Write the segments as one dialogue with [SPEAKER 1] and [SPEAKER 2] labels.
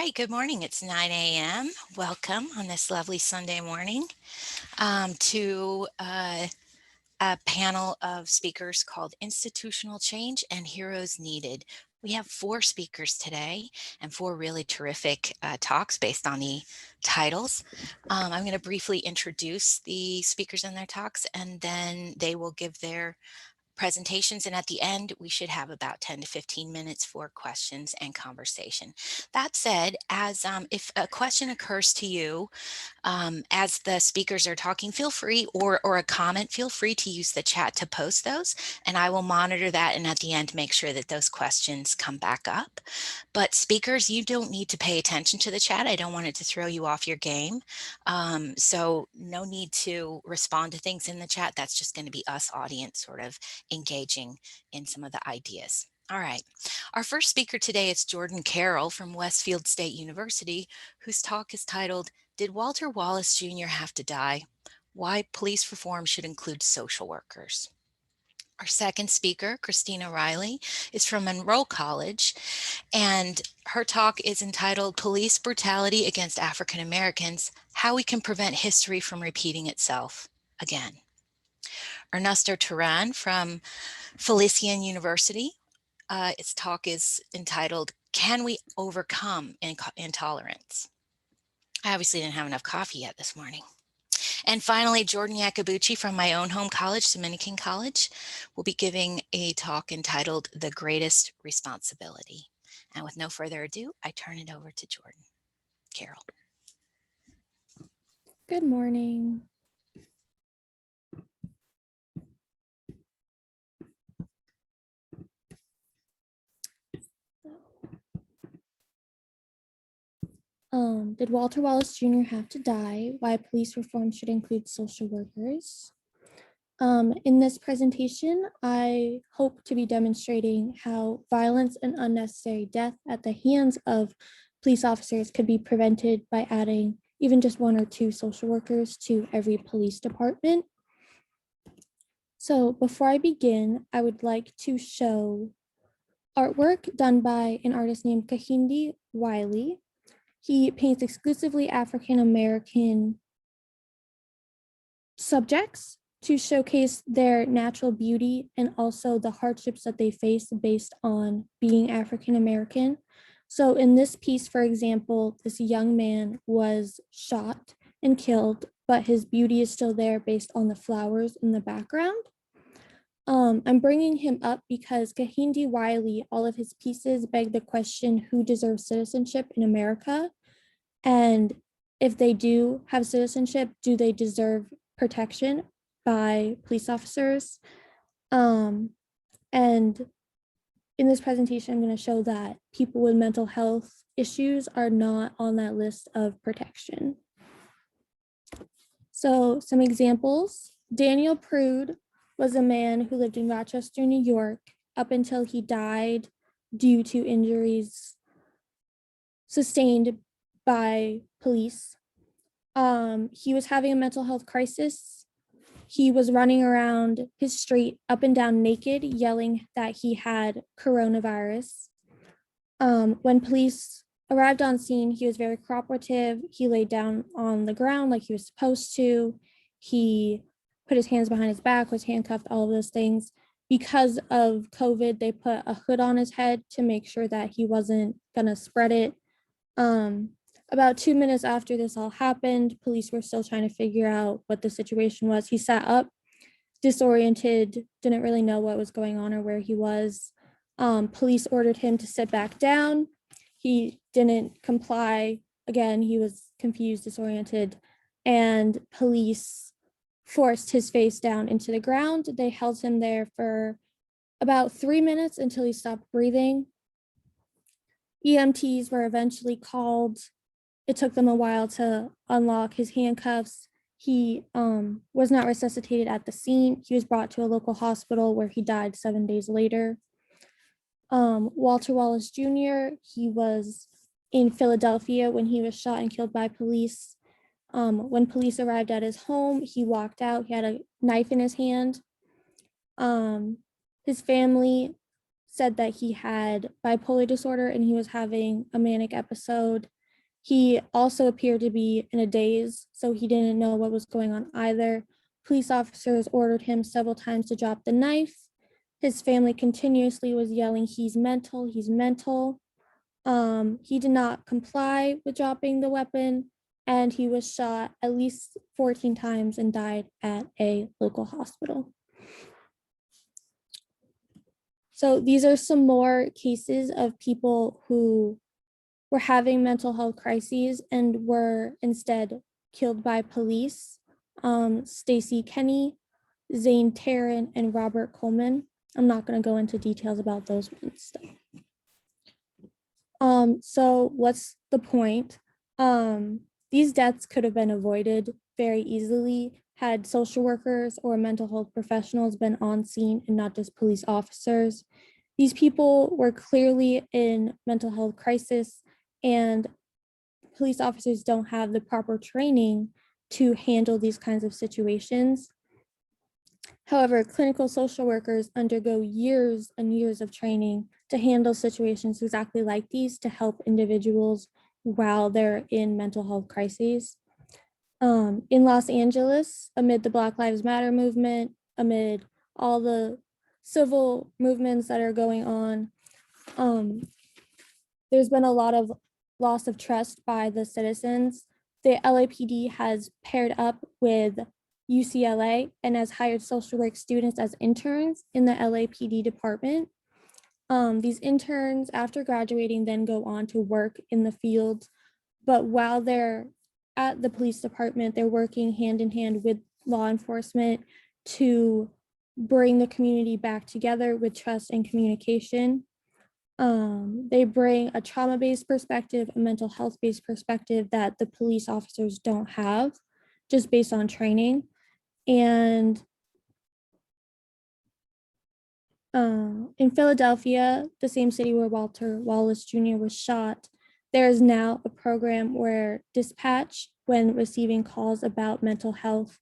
[SPEAKER 1] right, good morning. It's 9 a.m. Welcome on this lovely Sunday morning to a panel of speakers called Institutional Change and Heroes Needed. We have 4 speakers today and 4 really terrific talks based on the titles. I'm going to briefly introduce the speakers and their talks, and then they will give their presentations, and at the end we should have about 10 to 15 minutes for questions and conversation. That said, as if a question occurs to you as the speakers are talking, feel free, or a comment, feel free to use the chat to post those, and I will monitor that, and at the end make sure that those questions come back up. But speakers, you don't need to pay attention to the chat. I don't want it to throw you off your game. So no need to respond to things in the chat. That's just going to be us audience sort of engaging in some of the ideas. All right, our first speaker today is Jordyn Carroll from Westfield State University, whose talk is titled, "Did Walter Wallace Jr. have to die? Why police reform should include social workers." Our second speaker, Christina Reilly, is from Monroe College, and her talk is entitled, "Police Brutality Against African Americans, How We Can Prevent History from Repeating Itself Again." Ernesto Teran from Felician University. Its talk is entitled, "Can We Overcome Intolerance?" I obviously didn't have enough coffee yet this morning. And finally, Jordyn Iacobucci from my own home college, Dominican College, will be giving a talk entitled, "The Greatest Responsibility." And with no further ado, I turn it over to Jordyn Carroll.
[SPEAKER 2] Good morning. Did Walter Wallace Jr. have to die? Why police reform should include social workers? In this presentation, I hope to be demonstrating how violence and unnecessary death at the hands of police officers could be prevented by adding even just 1 or 2 social workers to every police department. So before I begin, I would like to show artwork done by an artist named Kehinde Wiley. He paints exclusively African-American subjects to showcase their natural beauty and also the hardships that they face based on being African-American. So in this piece, for example, this young man was shot and killed, but his beauty is still there based on the flowers in the background. I'm bringing him up because Kehinde Wiley, all of his pieces beg the question, who deserves citizenship in America? And if they do have citizenship, do they deserve protection by police officers? And in this presentation, I'm going to show that people with mental health issues are not on that list of protection. So some examples: Daniel Prude was a man who lived in Rochester, New York, up until he died due to injuries sustained by police. He was having a mental health crisis. He was running around his street up and down naked, yelling that he had coronavirus. When police arrived on scene, he was very cooperative. He laid down on the ground like he was supposed to. He put his hands behind his back, was handcuffed, all of those things. Because of COVID, they put a hood on his head to make sure that he wasn't gonna spread it. About 2 minutes after this all happened, police were still trying to figure out what the situation was. He sat up, disoriented, didn't really know what was going on or where he was. Police ordered him to sit back down. He didn't comply. Again, he was confused, disoriented, and police forced his face down into the ground. They held him there for about 3 minutes until he stopped breathing. EMTs were eventually called. It took them a while to unlock his handcuffs. He was not resuscitated at the scene. He was brought to a local hospital where he died 7 days later. Walter Wallace Jr., he was in Philadelphia when he was shot and killed by police. When police arrived at his home, he walked out. He had a knife in his hand. His family said that he had bipolar disorder and he was having a manic episode. He also appeared to be in a daze, so he didn't know what was going on either. Police officers ordered him several times to drop the knife. His family continuously was yelling, "He's mental, he's mental." He did not comply with dropping the weapon, and he was shot at least 14 times and died at a local hospital. So these are some more cases of people who were having mental health crises and were instead killed by police. Stacy Kenny, Zane Teran, and Robert Coleman. I'm not going to go into details about those ones. So what's the point? These deaths could have been avoided very easily had social workers or mental health professionals been on scene and not just police officers. These people were clearly in mental health crisis, and police officers don't have the proper training to handle these kinds of situations. However, clinical social workers undergo years and years of training to handle situations exactly like these to help individuals while they're in mental health crises. In Los Angeles, amid the Black Lives Matter movement, amid all the civil movements that are going on, there's been a lot of loss of trust by the citizens. The LAPD has paired up with UCLA and has hired social work students as interns in the LAPD department. These interns, after graduating, then go on to work in the field. But while they're at the police department, they're working hand in hand with law enforcement to bring the community back together with trust and communication. They bring a trauma-based perspective, a mental health-based perspective that the police officers don't have, just based on training. And in Philadelphia, the same city where Wallace Jr. was shot, there is now a program where dispatch, when receiving calls about mental health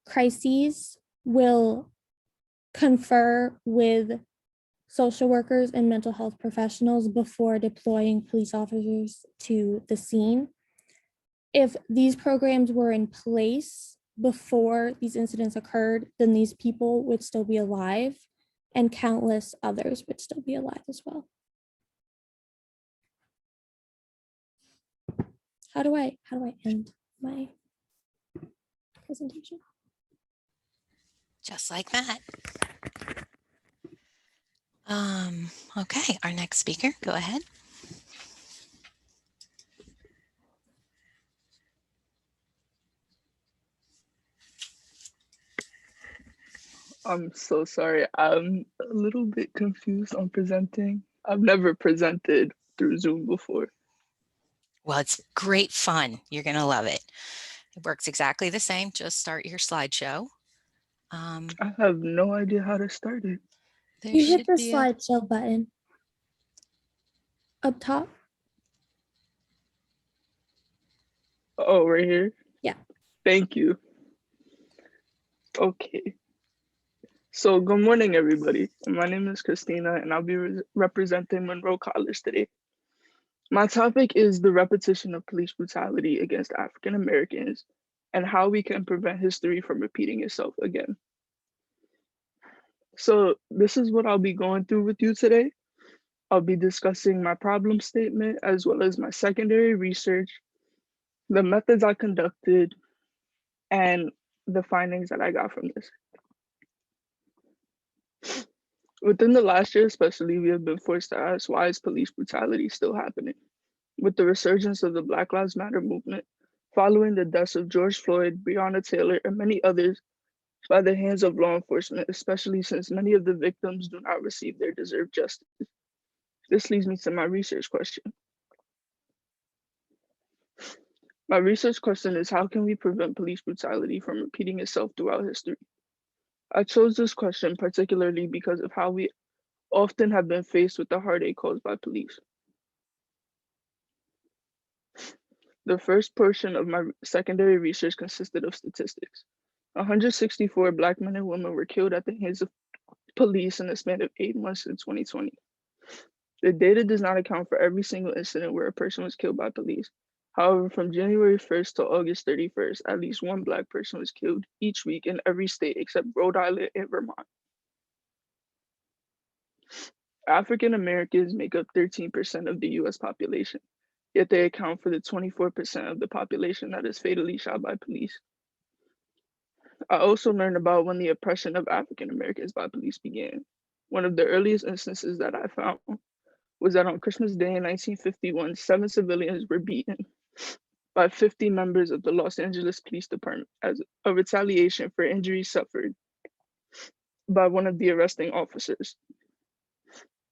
[SPEAKER 2] crises, will confer with social workers and mental health professionals before deploying police officers to the scene. If these programs were in place before these incidents occurred, then these people would still be alive and countless others would still be alive as well. How do I end my presentation?
[SPEAKER 1] Just like that. Okay, our next speaker, go ahead.
[SPEAKER 3] I'm so sorry. I'm a little bit confused on presenting. I've never presented through Zoom before.
[SPEAKER 1] Well, it's great fun. You're going to love it. It works exactly the same. Just start your slideshow.
[SPEAKER 3] I have no idea how to start it.
[SPEAKER 2] You hit the slideshow button up top.
[SPEAKER 3] Oh, right here?
[SPEAKER 2] Yeah.
[SPEAKER 3] Thank you. Okay. So good morning, everybody. My name is Christina, and I'll be representing Monroe College today. My topic is the repetition of police brutality against African Americans and how we can prevent history from repeating itself again. So this is what I'll be going through with you today. I'll be discussing my problem statement as well as my secondary research, the methods I conducted, and the findings that I got from this. Within the last year especially, we have been forced to ask, why is police brutality still happening? With the resurgence of the Black Lives Matter movement, following the deaths of George Floyd, Breonna Taylor, and many others by the hands of law enforcement, especially since many of the victims do not receive their deserved justice. This leads me to my research question. My research question is, how can we prevent police brutality from repeating itself throughout history? I chose this question particularly because of how we often have been faced with the heartache caused by police. The first portion of my secondary research consisted of statistics. 164 Black men and women were killed at the hands of police in the span of 8 months in 2020. The data does not account for every single incident where a person was killed by police. However, from January 1st to August 31st, at least one Black person was killed each week in every state except Rhode Island and Vermont. African Americans make up 13% of the US population, yet they account for the 24% of the population that is fatally shot by police. I also learned about when the oppression of African Americans by police began. One of the earliest instances that I found was that on Christmas Day in 1951, 7 civilians were beaten by 50 members of the Los Angeles Police Department as a retaliation for injuries suffered by one of the arresting officers.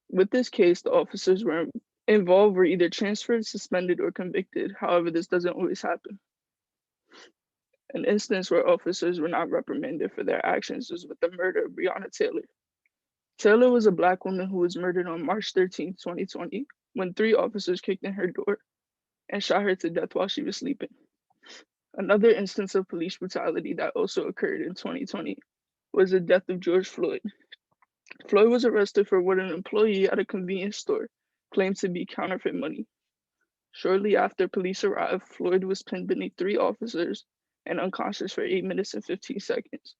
[SPEAKER 3] With this case, the officers were involved were either transferred, suspended, or convicted. However, this doesn't always happen. An instance where officers were not reprimanded for their actions was with the murder of Brianna Taylor. Taylor was a Black woman who was murdered on March 13, 2020, when 3 officers kicked in her door and shot her to death while she was sleeping. Another instance of police brutality that also occurred in 2020 was the death of George Floyd. Floyd was arrested for what an employee at a convenience store claimed to be counterfeit money. Shortly after police arrived, Floyd was pinned beneath 3 officers and unconscious for 8 minutes and 15 seconds,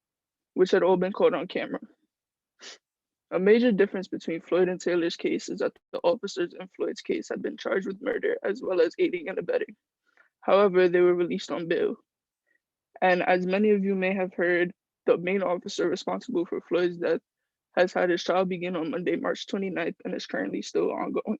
[SPEAKER 3] which had all been caught on camera. A major difference between Floyd and Taylor's case is that the officers in Floyd's case had been charged with murder as well as aiding and abetting. However, they were released on bail. And as many of you may have heard, the main officer responsible for Floyd's death has had his trial begin on Monday, March 29th, and is currently still ongoing.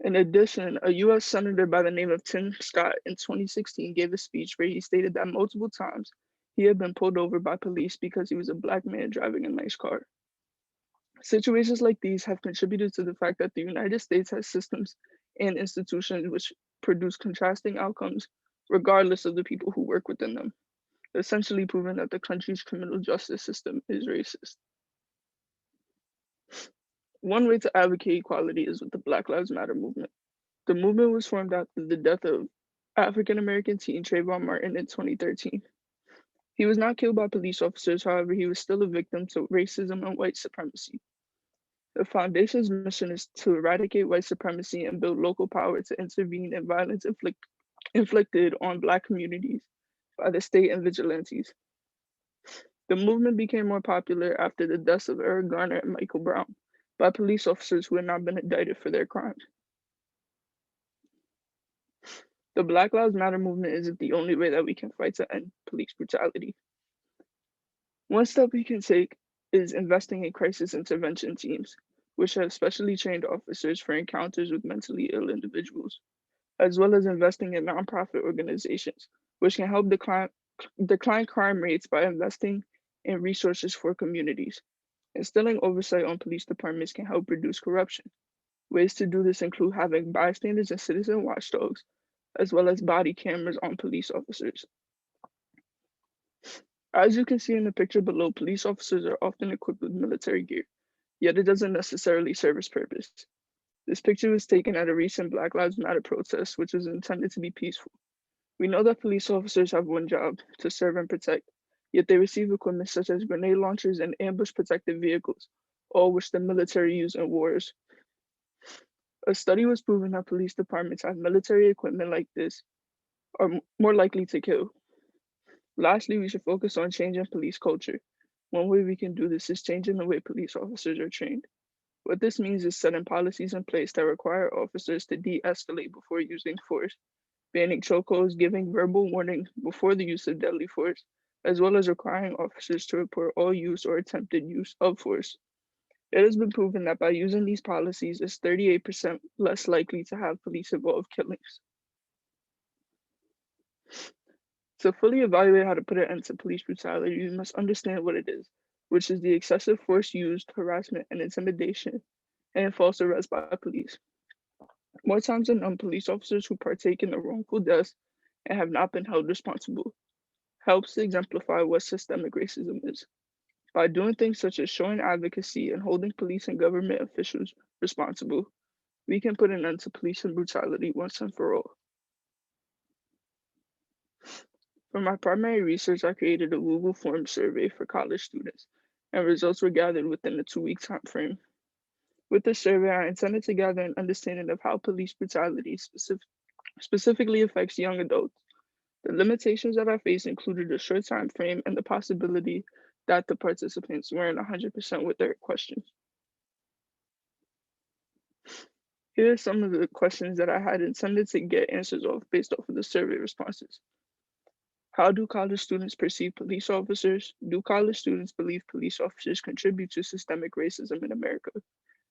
[SPEAKER 3] In addition, a US Senator by the name of Tim Scott in 2016 gave a speech where he stated that multiple times he had been pulled over by police because he was a Black man driving a nice car. Situations like these have contributed to the fact that the United States has systems and institutions which produce contrasting outcomes regardless of the people who work within them, essentially proving that the country's criminal justice system is racist. One way to advocate equality is with the Black Lives Matter movement. The movement was formed after the death of African American teen Trayvon Martin in 2013. He was not killed by police officers, however, he was still a victim to racism and white supremacy. The foundation's mission is to eradicate white supremacy and build local power to intervene in violence inflicted on Black communities by the state and vigilantes. The movement became more popular after the deaths of Eric Garner and Michael Brown by police officers who had not been indicted for their crimes. The Black Lives Matter movement isn't the only way that we can fight to end police brutality. One step we can take is investing in crisis intervention teams, which have specially trained officers for encounters with mentally ill individuals, as well as investing in nonprofit organizations, which can help decline crime rates by investing in resources for communities. Instilling oversight on police departments can help reduce corruption. Ways to do this include having bystanders and citizen watchdogs, as well as body cameras on police officers. As you can see in the picture below, police officers are often equipped with military gear, yet it doesn't necessarily serve its purpose. This picture was taken at a recent Black Lives Matter protest, which was intended to be peaceful. We know that police officers have one job, to serve and protect, yet they receive equipment such as grenade launchers and ambush protected vehicles, all which the military use in wars. A study was proving that police departments have military equipment like this are more likely to kill. Lastly, we should focus on changing police culture. One way we can do this is changing the way police officers are trained. What this means is setting policies in place that require officers to de-escalate before using force, banning chokeholds, giving verbal warning before the use of deadly force, as well as requiring officers to report all use or attempted use of force. It has been proven that by using these policies, it's 38% less likely to have police-involved killings. To fully evaluate how to put an end to police brutality, you must understand what it is, which is the excessive force used, harassment, and intimidation, and false arrest by police. More times than none, police officers who partake in the wrongful deaths and have not been held responsible helps to exemplify what systemic racism is. By doing things such as showing advocacy and holding police and government officials responsible, we can put an end to police and brutality once and for all. For my primary research, I created a Google Forms survey for college students, and results were gathered within a 2-week time frame. With this survey, I intended to gather an understanding of how police brutality specifically affects young adults. The limitations that I faced included a short time frame and the possibility that the participants weren't 100% with their questions. Here are some of the questions that I had intended to get answers off based off of the survey responses. How do college students perceive police officers? Do college students believe police officers contribute to systemic racism in America?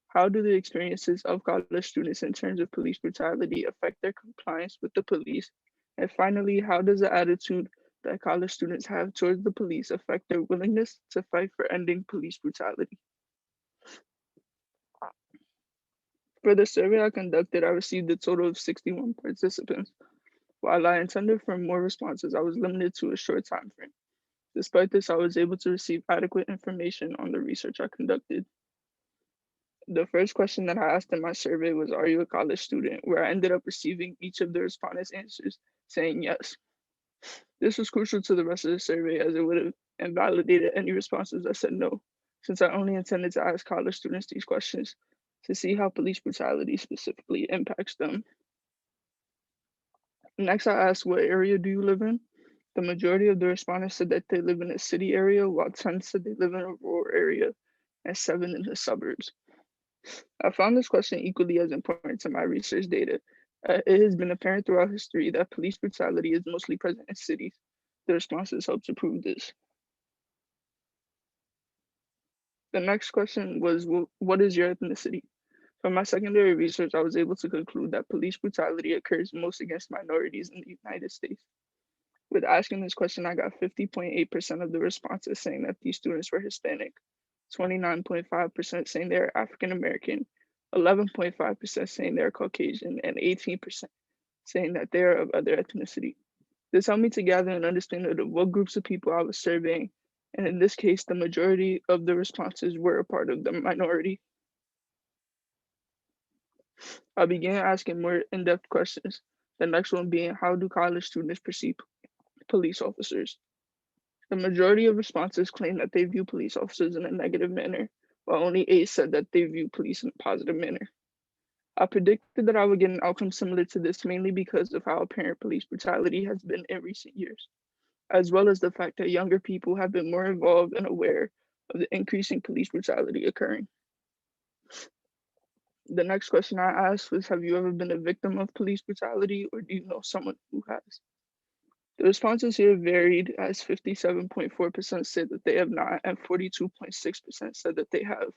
[SPEAKER 3] How do the experiences of college students in terms of police brutality affect their compliance with the police? And finally, how does the attitude that college students have towards the police affect their willingness to fight for ending police brutality? For the survey I conducted, I received a total of 61 participants. While I intended for more responses, I was limited to a short time frame. Despite this, I was able to receive adequate information on the research I conducted. The first question that I asked in my survey was, are you a college student? Where I ended up receiving each of the respondents' answers saying yes. This was crucial to the rest of the survey as it would have invalidated any responses that said no, since I only intended to ask college students these questions to see how police brutality specifically impacts them. Next, I asked, what area do you live in? The majority of the respondents said that they live in a city area, while 10 said they live in a rural area, and 7 in the suburbs. I found this question equally as important to my research data. It has been apparent throughout history that police brutality is mostly present in cities. The responses help to prove this. The next question was, what is your ethnicity? From my secondary research, I was able to conclude that police brutality occurs most against minorities in the United States. With asking this question, I got 50.8% of the responses saying that these students were Hispanic, 29.5% saying they're African American, 11.5% saying they're Caucasian, and 18% saying that they are of other ethnicity. This helped me to gather an understanding of what groups of people I was surveying, and in this case, the majority of the responses were a part of the minority. I began asking more in-depth questions, the next one being, how do college students perceive police officers? The majority of responses claim that they view police officers in a negative manner, while only 8 said that they view police in a positive manner. I predicted that I would get an outcome similar to this mainly because of how apparent police brutality has been in recent years, as well as the fact that younger people have been more involved and aware of the increasing police brutality occurring. The next question I asked was, have you ever been a victim of police brutality, or do you know someone who has? The responses here varied, as 57.4% said that they have not and 42.6% said that they have.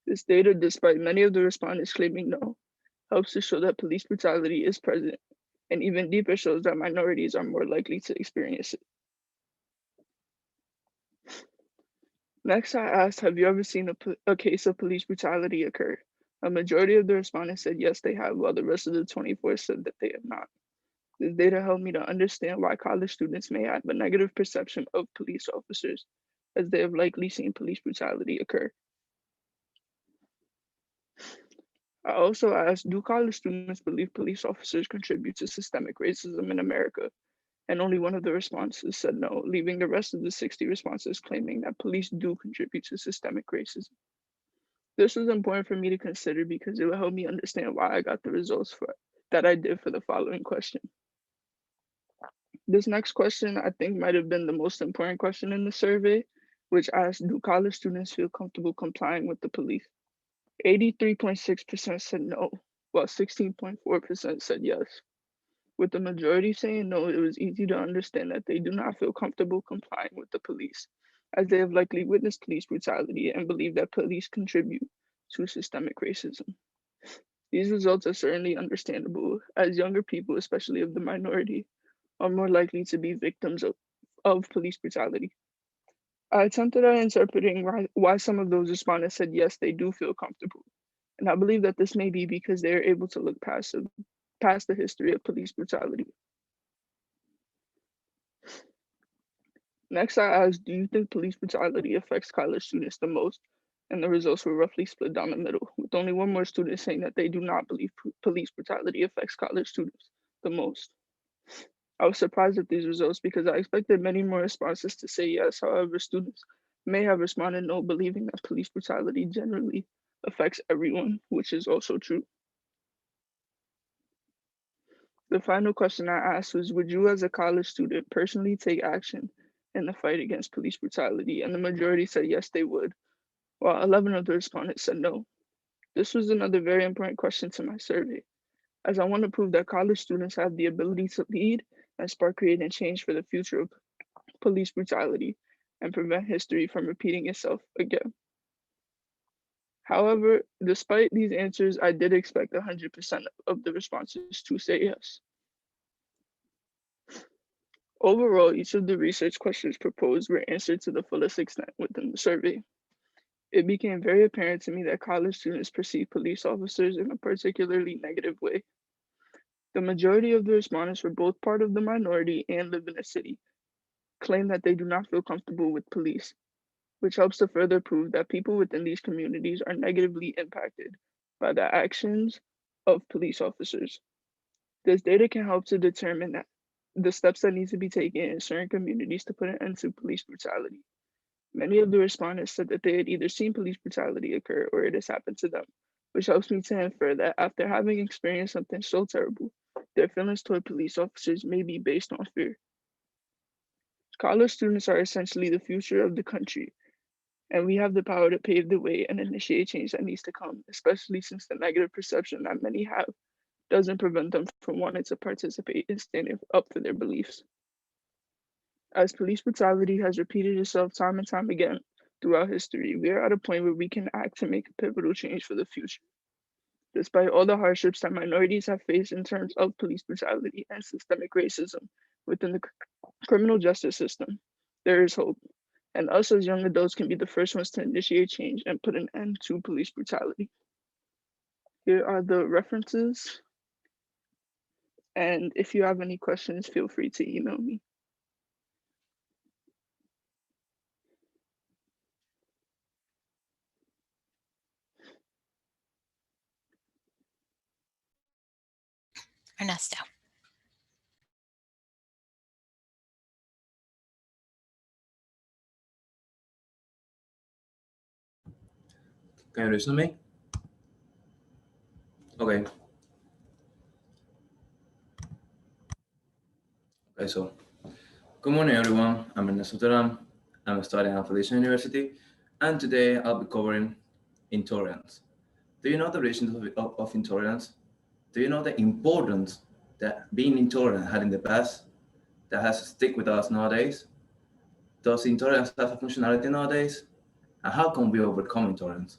[SPEAKER 3] This data, despite many of the respondents claiming no, helps to show that police brutality is present, and even deeper shows that minorities are more likely to experience it. Next, I asked, have you ever seen a case of police brutality occur? A majority of the respondents said yes, they have, while the rest of the 24 said that they have not. This data helped me to understand why college students may have a negative perception of police officers, as they have likely seen police brutality occur. I also asked, do college students believe police officers contribute to systemic racism in America? And only one of the responses said no, leaving the rest of the 60 responses claiming that police do contribute to systemic racism. This was important for me to consider because it will help me understand why I got the results that I did for the following question. This next question I think might have been the most important question in the survey, which asked, do college students feel comfortable complying with the police? 83.6% said no, while 16.4% said yes. With the majority saying no, it was easy to understand that they do not feel comfortable complying with the police, as they have likely witnessed police brutality and believe that police contribute to systemic racism. These results are certainly understandable, as younger people, especially of the minority, are more likely to be victims of police brutality. I attempted at interpreting why some of those respondents said yes, they do feel comfortable. And I believe that this may be because they are able to look past the history of police brutality. Next, I asked, do you think police brutality affects college students the most? And the results were roughly split down the middle, with only one more student saying that they do not believe police brutality affects college students the most. I was surprised at these results because I expected many more responses to say yes. However, students may have responded no, believing that police brutality generally affects everyone, which is also true. The final question I asked was, would you as a college student personally take action in the fight against police brutality? And the majority said yes, they would, while 11 of the respondents said no. This was another very important question to my survey, as I want to prove that college students have the ability to lead and spark creating change for the future of police brutality and prevent history from repeating itself again. However, despite these answers, I did expect 100% of the responses to say yes. Overall, each of the research questions proposed were answered to the fullest extent within the survey. It became very apparent to me that college students perceive police officers in a particularly negative way. The majority of the respondents were both part of the minority and live in a city, claim that they do not feel comfortable with police, which helps to further prove that people within these communities are negatively impacted by the actions of police officers. This data can help to determine that the steps that need to be taken in certain communities to put an end to police brutality. Many of the respondents said that they had either seen police brutality occur or it has happened to them, which helps me to infer that after having experienced something so terrible, their feelings toward police officers may be based on fear. College students are essentially the future of the country, and we have the power to pave the way and initiate change that needs to come, especially since the negative perception that many have doesn't prevent them from wanting to participate in standing up for their beliefs. As police brutality has repeated itself time and time again throughout history, we are at a point where we can act to make a pivotal change for the future. Despite all the hardships that minorities have faced in terms of police brutality and systemic racism within the criminal justice system, there is hope. And us as young adults can be the first ones to initiate change and put an end to police brutality. Here are the references. And if you have any questions, feel free to email me.
[SPEAKER 1] Ernesto.
[SPEAKER 4] Can you listen to me? Okay. Okay, so good morning, everyone. I'm Ernesto Teran. I'm studying at Felician University, and today I'll be covering intolerance. Do you know the origins of intolerance? Do you know the importance that being intolerant had in the past that has to stick with us nowadays? Does intolerance have a functionality nowadays? And how can we overcome intolerance?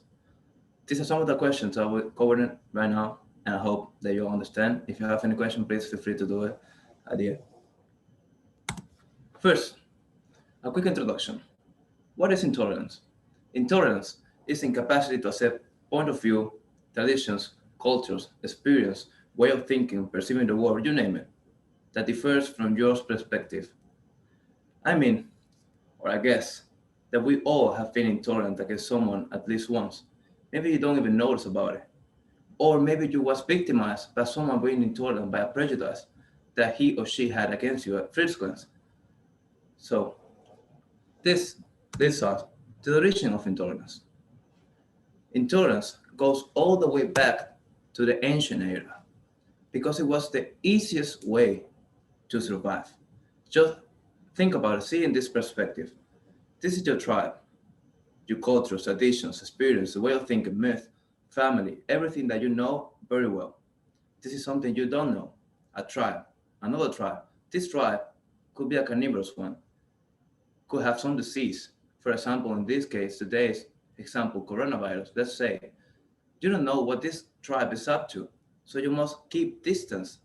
[SPEAKER 4] These are some of the questions I will cover right now, and I hope that you understand. If you have any question, please feel free to do it at the end. First, a quick introduction. What is intolerance? Intolerance is incapacity to accept point of view, traditions, cultures, experience, way of thinking, perceiving the world, you name it, that differs from your perspective. I mean, or I guess, that we all have been intolerant against someone at least once. Maybe you don't even notice about it. Or maybe you was victimized by someone being intolerant by a prejudice that he or she had against you at first glance. So this leads us to the origin of intolerance. Intolerance goes all the way back to the ancient era because it was the easiest way to survive. Just think about it, see in this perspective. This is your tribe, your culture, traditions, experience, the way of thinking, myth, family, everything that you know very well. This is something you don't know. A tribe, another tribe. This tribe could be a carnivorous one, could have some disease. For example, in this case, today's example, coronavirus, let's say, you don't know what this tribe is up to. So you must keep distance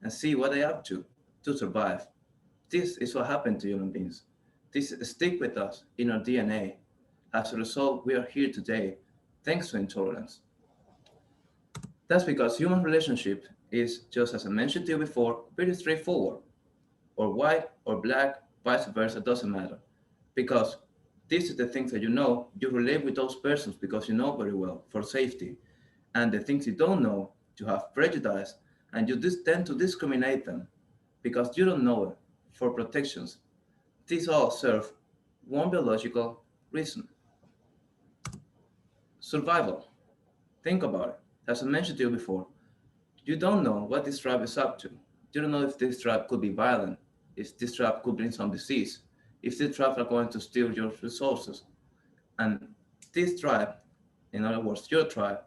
[SPEAKER 4] and see what they're up to survive. This is what happened to human beings. This stick with us in our DNA. As a result, we are here today thanks to intolerance. That's because human relationship is, just as I mentioned to you before, pretty straightforward. Or white or black, vice versa, doesn't matter. Because these are the things that you relate with those persons because you know very well for safety. And the things you don't know, you have prejudice, and you tend to discriminate them because you don't know it for protections. These all serve one biological reason: survival. Think about it. As I mentioned to you before, you don't know what this tribe is up to. You don't know if this tribe could be violent, if this tribe could bring some disease, if this tribe are going to steal your resources. And this tribe, in other words, your tribe,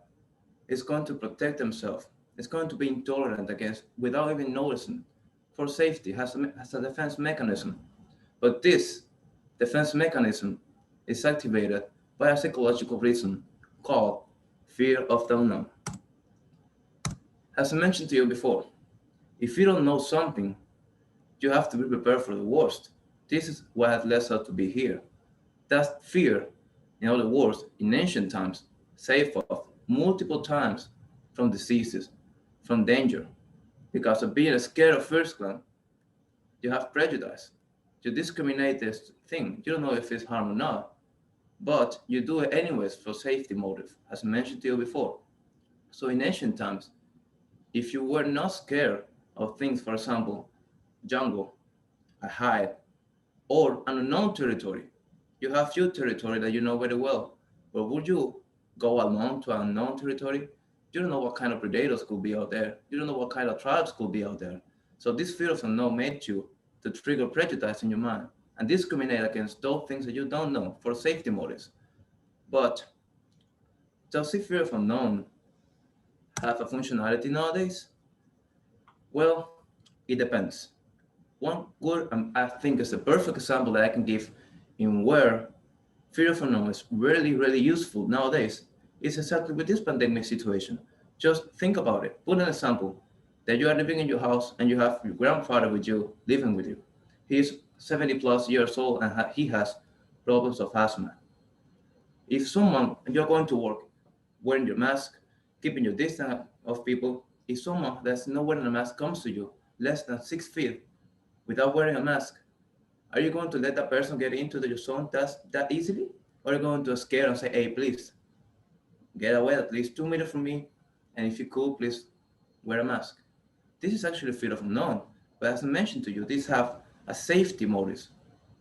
[SPEAKER 4] is going to protect themselves. It's going to be intolerant against without even noticing for safety, has a defense mechanism. But this defense mechanism is activated by a psychological reason called fear of the unknown. As I mentioned to you before, if you don't know something, you have to be prepared for the worst. This is what has led us to be here. That fear, in other words, in ancient times, saved us multiple times from diseases, from danger. Because of being scared of first glance, you have prejudice. You discriminate this thing. You don't know if it's harm or not, but you do it anyways for safety motive, as I mentioned to you before. So in ancient times, if you were not scared of things, for example, jungle, a hide, or an unknown territory, you have your territory that you know very well. But would you go alone to an unknown territory? You don't know what kind of predators could be out there. You don't know what kind of tribes could be out there. So this fear of unknown made you to trigger prejudice in your mind and discriminate against those things that you don't know for safety motives. But does the fear of unknown have a functionality nowadays? Well, it depends. One good, I think, is a perfect example that I can give in where fear of unknown is really useful nowadays is exactly with this pandemic situation. Just think about it. Put an example that you are living in your house and you have your grandfather with you, living with you. He's 70 plus years old and he has problems of asthma. If someone, and you're going to work wearing your mask, keeping your distance of people, if someone that's not wearing a mask comes to you less than 6 feet without wearing a mask, are you going to let that person get into your zone that easily? Or are you going to scare and say, hey, please get away at least 2 meters from me, and if you could, please wear a mask? This is actually fear of unknown, but as I mentioned to you, these have a safety motives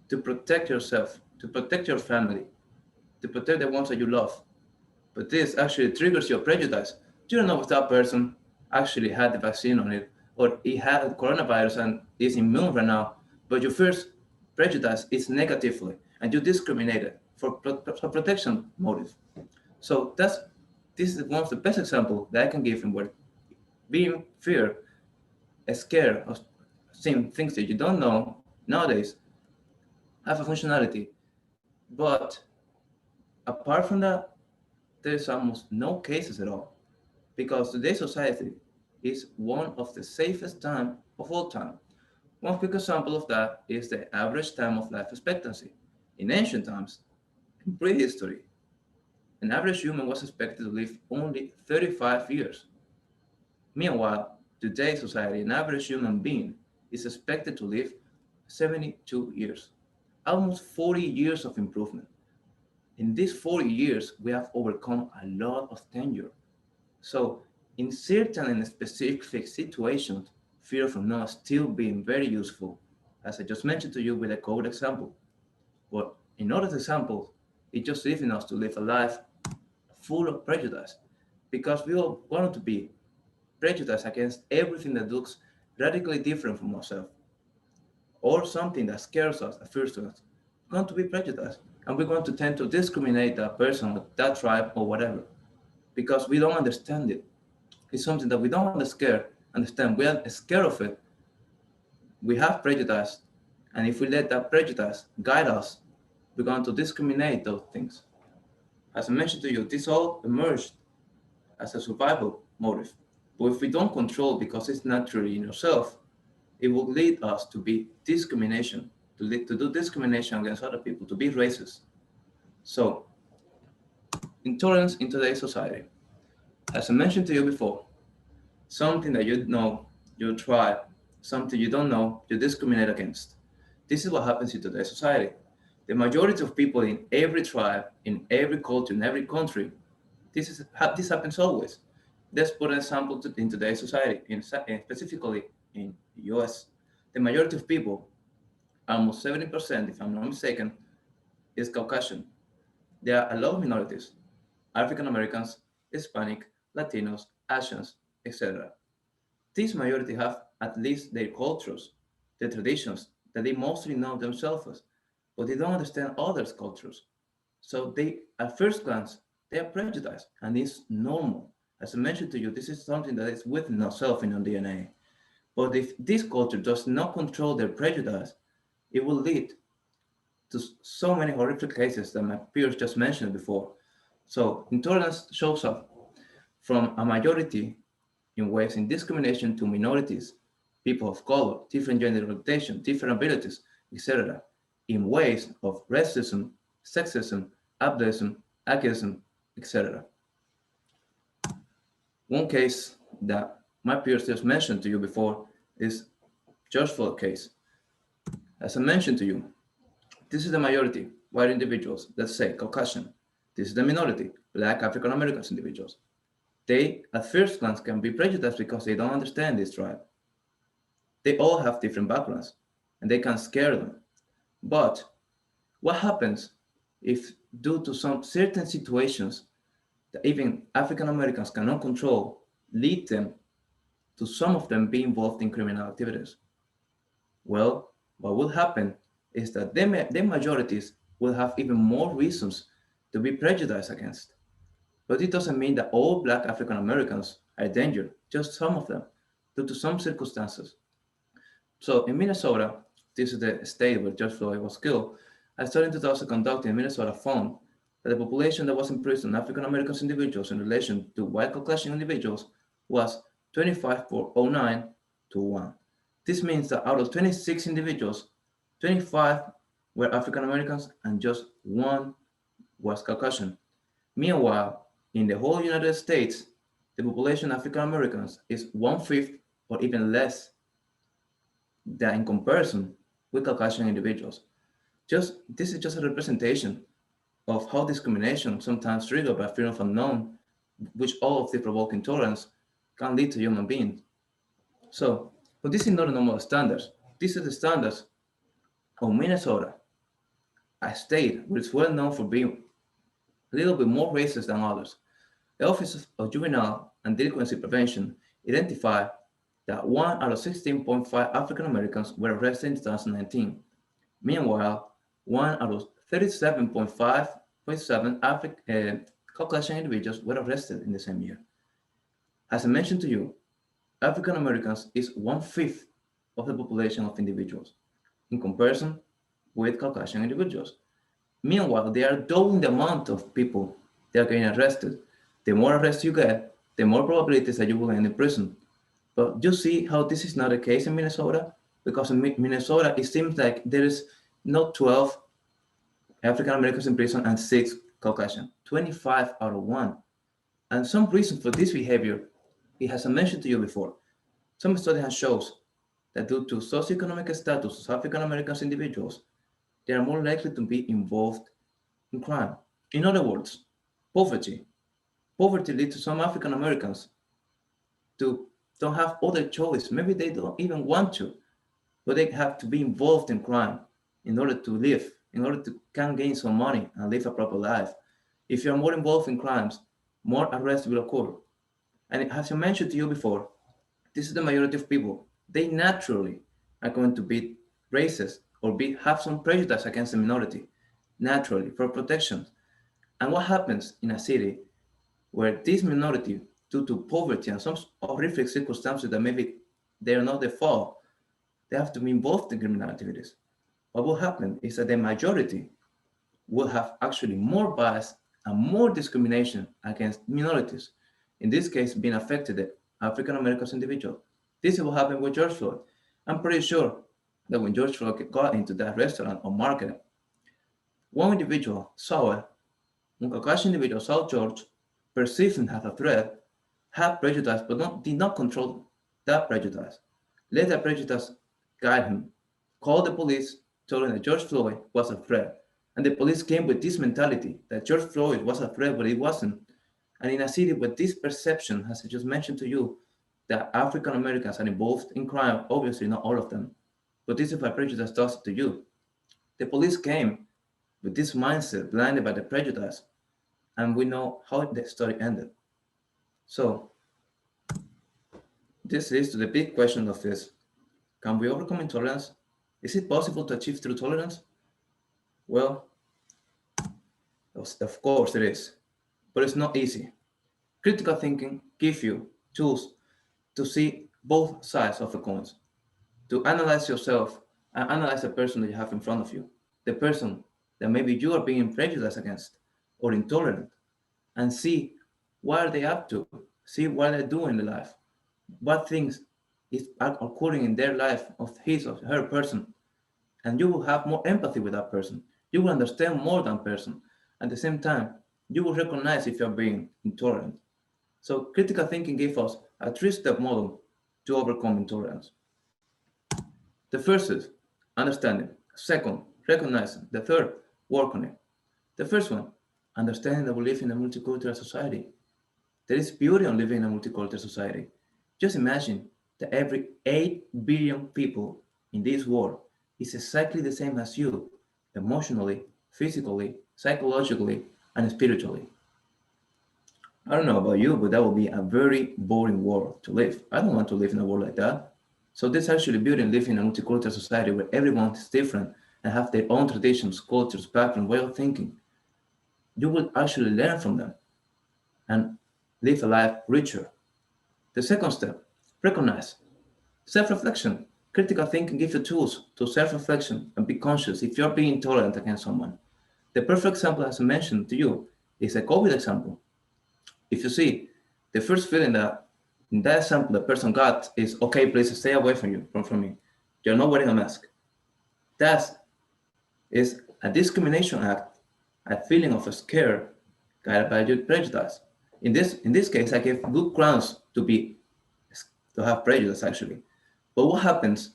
[SPEAKER 4] to protect yourself, to protect your family, to protect the ones that you love. But this actually triggers your prejudice. You don't know if that person actually had the vaccine on it, or he had coronavirus and is immune right now, but your first prejudice is negatively, and you discriminate it for protection motive. So this is one of the best examples that I can give in where being fear, scared of seeing things that you don't know nowadays have a functionality. But apart from that, there's almost no cases at all because today's society is one of the safest time of all time. One quick example of that is the average time of life expectancy. In ancient times, in prehistory, an average human was expected to live only 35 years. Meanwhile, today's society, an average human being is expected to live 72 years, almost 40 years of improvement. In these 40 years, we have overcome a lot of danger. So, in certain and specific situations, fear of unknown still being very useful, as I just mentioned to you with a code example. But in other examples, it's just leaving us to live a life full of prejudice because we all want to be prejudiced against everything that looks radically different from ourselves or something that scares us at first to us. We're going to be prejudiced and we're going to tend to discriminate that person, that tribe, or whatever because we don't understand it. It's something that we don't understand. We are scared of it. We have prejudice, and if we let that prejudice guide us, we're going to discriminate those things. As I mentioned to you, this all emerged as a survival motive. But if we don't control because it's naturally in yourself, it will lead us to be discrimination, to do discrimination against other people, to be racist. So, intolerance in today's society. As I mentioned to you before, something that you know, you try, something you don't know, you discriminate against. This is what happens in today's society. The majority of people in every tribe, in every culture, in every country, this happens always. Let's put an example in today's society, specifically in the US. The majority of people, almost 70%, if I'm not mistaken, is Caucasian. There are a lot of minorities, African Americans, Hispanic, Latinos, Asians, etc. These majority have at least their cultures, their traditions that they mostly know themselves, but they don't understand others' cultures. So they, at first glance, they are prejudiced, and it's normal. As I mentioned to you, this is something that is within ourselves in our DNA. But if this culture does not control their prejudice, it will lead to so many horrific cases that my peers just mentioned before. So intolerance shows up from a majority in ways in discrimination to minorities, people of color, different gender orientation, different abilities, etc., in ways of racism, sexism, ableism, ageism, etc. One case that my peers just mentioned to you before is George Floyd case. As I mentioned to you, this is the majority, white individuals, let's say Caucasian. This is the minority, black African Americans individuals. They, at first glance, can be prejudiced because they don't understand this tribe. They all have different backgrounds, and they can scare them. But what happens if, due to some certain situations that even African Americans cannot control, lead them to some of them be involved in criminal activities? Well, what will happen is that their majorities will have even more reasons to be prejudiced against. But it doesn't mean that all Black African Americans are in danger, just some of them, due to some circumstances. So in Minnesota, this is the state where George Floyd was killed, a study in 2000 conducted in Minnesota found that the population that was imprisoned African American individuals in relation to white Caucasian individuals was 25.09 to 1. This means that out of 26 individuals, 25 were African Americans and just one was Caucasian. Meanwhile, in the whole United States, the population of African Americans is one-fifth or even less than in comparison with Caucasian individuals. This is just a representation of how discrimination, sometimes triggered by fear of unknown, which all of the provoke intolerance, can lead to human beings. So, but this is not the normal standards. This is the standards of Minnesota, a state which is well known for being a little bit more racist than others. The Office of Juvenile and Delinquency Prevention identified that 1 out of 16.5 African Americans were arrested in 2019. Meanwhile, 1 out of 37.7 Caucasian individuals were arrested in the same year. As I mentioned to you, African Americans is one-fifth of the population of individuals in comparison with Caucasian individuals. Meanwhile, they are doubling the amount of people that are getting arrested. The more arrests you get, the more probabilities that you will end in prison. But you see how this is not the case in Minnesota? Because in Minnesota, it seems like there is not 12 African Americans in prison and 6 Caucasian, 25 out of 1. And some reason for this behavior, it has mentioned to you before. Some study has shows that due to socioeconomic status of African American individuals, they are more likely to be involved in crime. In other words, poverty. Poverty leads to some African Americans to don't have other choice. Maybe they don't even want to, but they have to be involved in crime in order to live, in order to can gain some money and live a proper life. If you're more involved in crimes, more arrests will occur. And as I mentioned to you before, this is the majority of people. They naturally are going to be racist or have some prejudice against the minority, naturally, for protection. And what happens in a city where this minority, due to poverty and some horrific circumstances that maybe they are not the fault, they have to be involved in criminal activities. What will happen is that the majority will have actually more bias and more discrimination against minorities. In this case, being affected the African American individual. This is what happened with George Floyd. I'm pretty sure that when George Floyd got into that restaurant or market, one individual saw it, one Caucasian individual saw George, perceived him as a threat, had prejudice, but did not control that prejudice. Let that prejudice guide him. Called the police, told him that George Floyd was a threat. And the police came with this mentality that George Floyd was a threat, but it wasn't. And in a city with this perception, as I just mentioned to you, that African Americans are involved in crime, obviously not all of them, but this is what prejudice does to you. The police came with this mindset, blinded by the prejudice, and we know how the story ended. So this leads to the big question of this: can we overcome intolerance? Is it possible to achieve true tolerance? Well, of course it is, but it's not easy. Critical thinking gives you tools to see both sides of the coins, to analyze yourself and analyze the person that you have in front of you, the person that maybe you are being prejudiced against or intolerant, and see what are they up to, see what they're doing in their life, what things are occurring in their life of his or her person, and you will have more empathy with that person. You will understand more than person. At the same time, you will recognize if you're being intolerant. So critical thinking gives us a three-step model to overcome intolerance. The first is understanding. Second, recognizing. The third, work on it. The first one, understanding that we live in a multicultural society. There is beauty in living in a multicultural society. Just imagine that every 8 billion people in this world is exactly the same as you, emotionally, physically, psychologically, and spiritually. I don't know about you, but that would be a very boring world to live. I don't want to live in a world like that. So this actually beauty in living in a multicultural society where everyone is different and have their own traditions, cultures, background, way of thinking. You will actually learn from them and live a life richer. The second step, recognize. Self-reflection. Critical thinking gives you tools to self-reflection and be conscious if you're being intolerant against someone. The perfect example, as I mentioned to you, is a COVID example. If you see, the first feeling that in that example the person got is, okay, please stay away from me. You're not wearing a mask. That is a discrimination act, a feeling of a scare guided by your prejudice. In this case, I gave good grounds to have prejudice actually. But what happens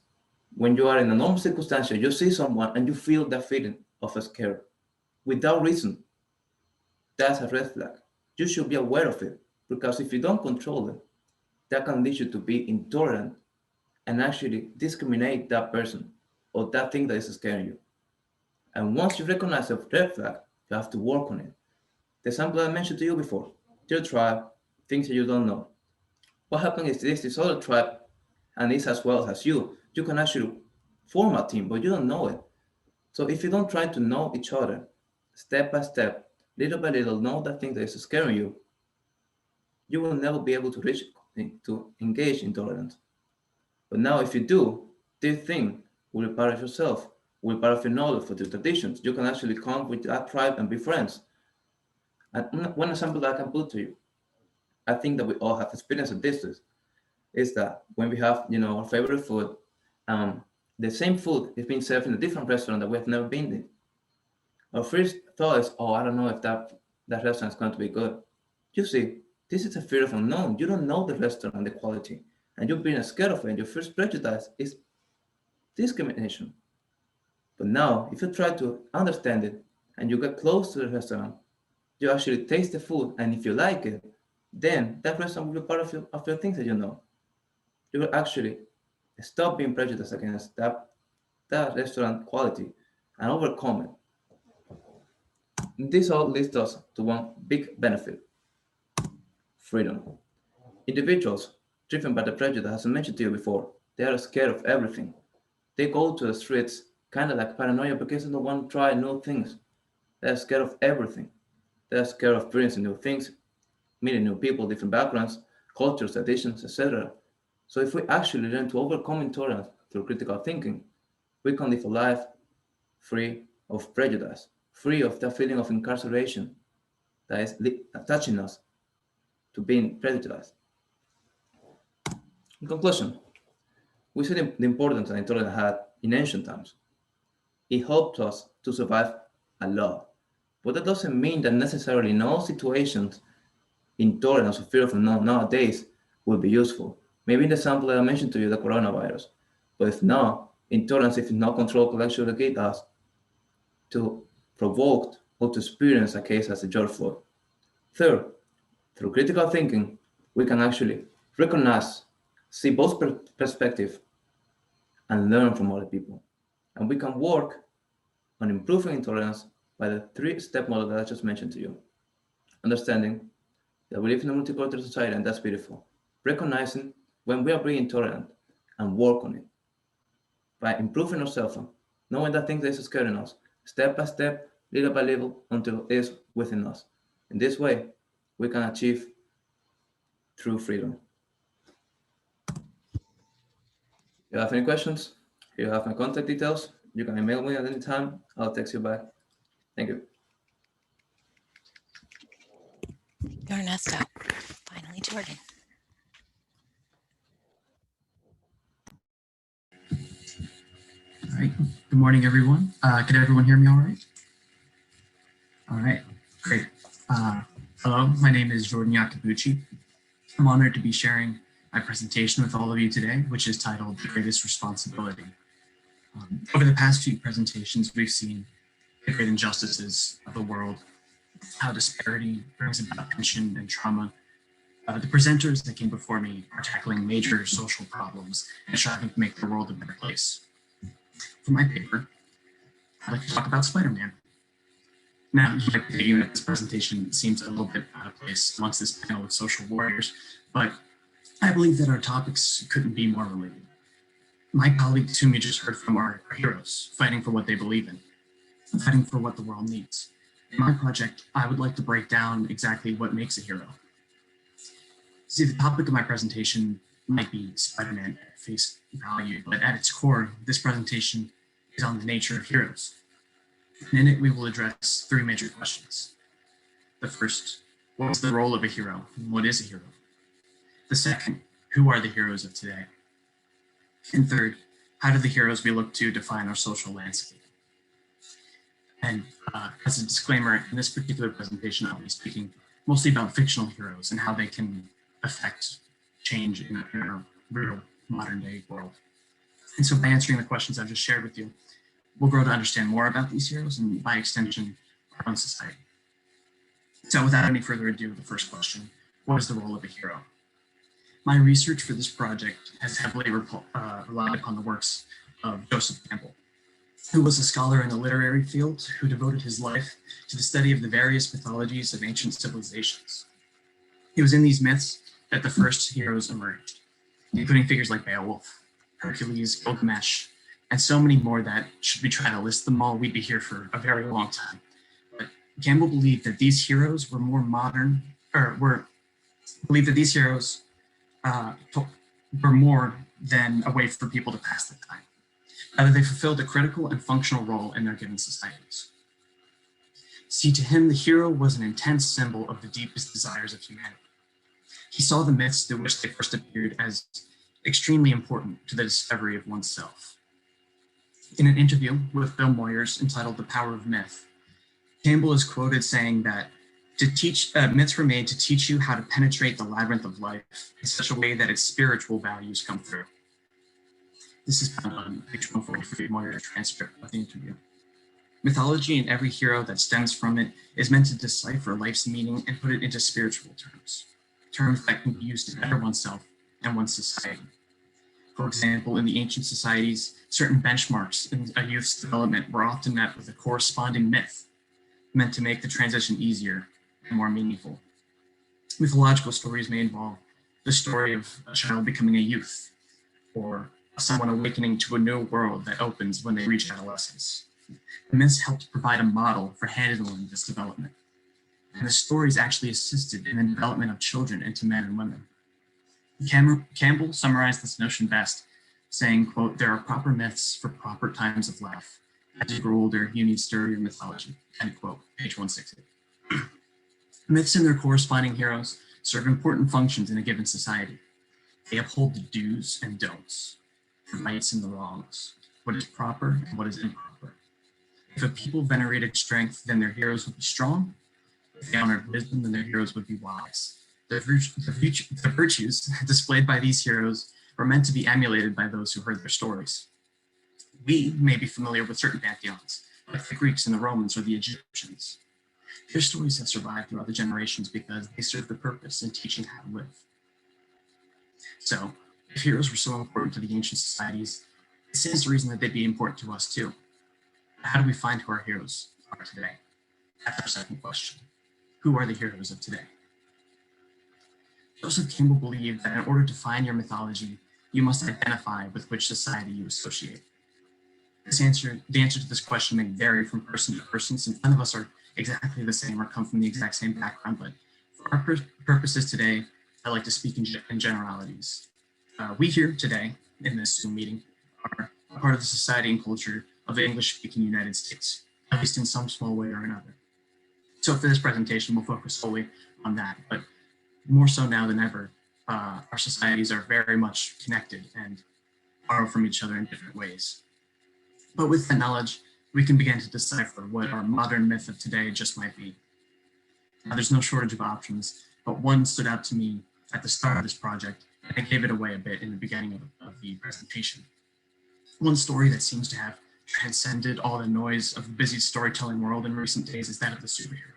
[SPEAKER 4] when you are in a normal circumstance, you see someone and you feel that feeling of a scare without reason? That's a red flag. You should be aware of it because if you don't control it, that can lead you to be intolerant and actually discriminate that person or that thing that is scaring you. And once you recognize a red flag, you have to work on it. The example I mentioned to you before, your tribe, things that you don't know. What happens is this other tribe, and it's as well as you can actually form a team, but you don't know it. So if you don't try to know each other, step by step, little by little, know that thing that is scaring you, you will never be able to reach to engage in tolerance. But now if you do, this thing will be part of yourself, will be part of your knowledge for the traditions. You can actually come with that tribe and be friends. And one example that I can put to you, I think that we all have experience of this is that when we have, our favorite food, the same food is being served in a different restaurant that we have never been in. Our first thought is, oh, I don't know if that restaurant is going to be good. You see, this is a fear of unknown. You don't know the restaurant, the quality, and you're being scared of it. And your first prejudice is discrimination. But now, if you try to understand it and you get close to the restaurant, you actually taste the food, and if you like it, then that restaurant will be part of your things that you know. You will actually stop being prejudiced against that restaurant quality and overcome it. And this all leads us to one big benefit: freedom. Individuals driven by the prejudice, as I mentioned to you before, they are scared of everything. They go to the streets kind of like paranoia because they don't want to try new things. They're scared of everything. They're scared of experiencing new things, meeting new people, different backgrounds, cultures, traditions, etc. So if we actually learn to overcome intolerance through critical thinking, we can live a life free of prejudice, free of that feeling of incarceration that is attaching us to being prejudiced. In conclusion, we see the importance that intolerance had in ancient times. It helped us to survive a lot. But that doesn't mean that necessarily in all situations, intolerance or fear of unknown nowadays will be useful. Maybe in the example that I mentioned to you, the coronavirus. But if not, intolerance, if it's not controlled, could actually get us to provoke or to experience a case as a George Floyd. Third, through critical thinking, we can actually recognize, see both perspectives, and learn from other people. And we can work on improving intolerance by the three-step model that I just mentioned to you: understanding, that we live in a multicultural society, and that's beautiful. Recognizing when we are being intolerant and work on it by improving ourselves, knowing that things is scaring us, step by step, little by little, until it is within us. In this way, we can achieve true freedom. If you have any questions, you have my contact details. You can email me at any time. I'll text you back. Thank you.
[SPEAKER 1] Ernesto, finally Jordyn.
[SPEAKER 5] All right. Good morning, everyone. Can everyone hear me all right? All right. Great. Hello, my name is Jordyn Iacobucci. I'm honored to be sharing my presentation with all of you today, which is titled The Greatest Responsibility. Over the past few presentations, we've seen the great injustices of the world, how disparity brings about tension and trauma. The presenters that came before me are tackling major social problems and striving to make the world a better place. For my paper, I'd like to talk about Spider-Man. Now, you might be thinking that this presentation seems a little bit out of place amongst this panel of social warriors, but I believe that our topics couldn't be more related. My colleagues, whom you just heard from, are heroes, fighting for what they believe in, fighting for what the world needs. In my project, I would like to break down exactly what makes a hero. See, the topic of my presentation might be Spider-Man at face value, but at its core, this presentation is on the nature of heroes. And in it, we will address three major questions. The first, what is the role of a hero? And what is a hero? The second, who are the heroes of today? And third, how do the heroes we look to define our social landscape? And as a disclaimer, in this particular presentation, I'll be speaking mostly about fictional heroes and how they can affect change in our real modern day world. And so by answering the questions I've just shared with you, we'll grow to understand more about these heroes and by extension, our own society. So without any further ado, the first question, what is the role of a hero? My research for this project has heavily relied upon the works of Joseph Campbell, who was a scholar in the literary field who devoted his life to the study of the various mythologies of ancient civilizations. It was in these myths that the first heroes emerged, including figures like Beowulf, Hercules, Gilgamesh, and so many more that, should we try to list them all, we'd be here for a very long time. But Campbell believed that these heroes were more modern, believed that these heroes were more than a way for people to pass the time. Rather, they fulfilled a critical and functional role in their given societies. See, to him, the hero was an intense symbol of the deepest desires of humanity. He saw the myths through which they first appeared as extremely important to the discovery of oneself. In an interview with Bill Moyers entitled The Power of Myth, Campbell is quoted saying that myths were made to teach you how to penetrate the labyrinth of life in such a way that its spiritual values come through. This is found on page 143 of Moyer's transcript of the interview. Mythology and every hero that stems from it is meant to decipher life's meaning and put it into spiritual terms, terms that can be used to better oneself and one's society. For example, in the ancient societies, certain benchmarks in a youth's development were often met with a corresponding myth meant to make the transition easier and more meaningful. Mythological stories may involve the story of a child becoming a youth, or someone awakening to a new world that opens when they reach adolescence. The myths helped provide a model for handling this development. And the stories actually assisted in the development of children into men and women. Campbell summarized this notion best, saying, quote, "There are proper myths for proper times of life. As you grow older, you need sturdier mythology," end quote, page 160. Myths and their corresponding heroes serve important functions in a given society. They uphold the do's and don'ts, the rights and the wrongs, what is proper and what is improper. If a people venerated strength, then their heroes would be strong. If they honored wisdom, then their heroes would be wise. The virtues displayed by these heroes were meant to be emulated by those who heard their stories. We may be familiar with certain pantheons, like the Greeks and the Romans or the Egyptians. Their stories have survived throughout the generations because they serve the purpose in teaching how to live. So, if heroes were so important to the ancient societies, it stands to reason that they'd be important to us too. How do we find who our heroes are today? That's our second question. Who are the heroes of today? Joseph Campbell believed that in order to find your mythology, you must identify with which society you associate. The answer to this question may vary from person to person, since none of us are exactly the same or come from the exact same background, but for our purposes today, I like to speak in generalities. We here today, in this Zoom meeting, are a part of the society and culture of the English-speaking United States, at least in some small way or another. So for this presentation, we'll focus solely on that, but more so now than ever, our societies are very much connected and borrow from each other in different ways. But with that knowledge, we can begin to decipher what our modern myth of today just might be. Now, there's no shortage of options, but one stood out to me at the start of this project, and I gave it away a bit in the beginning of the presentation. One story that seems to have transcended all the noise of the busy storytelling world in recent days is that of the superhero.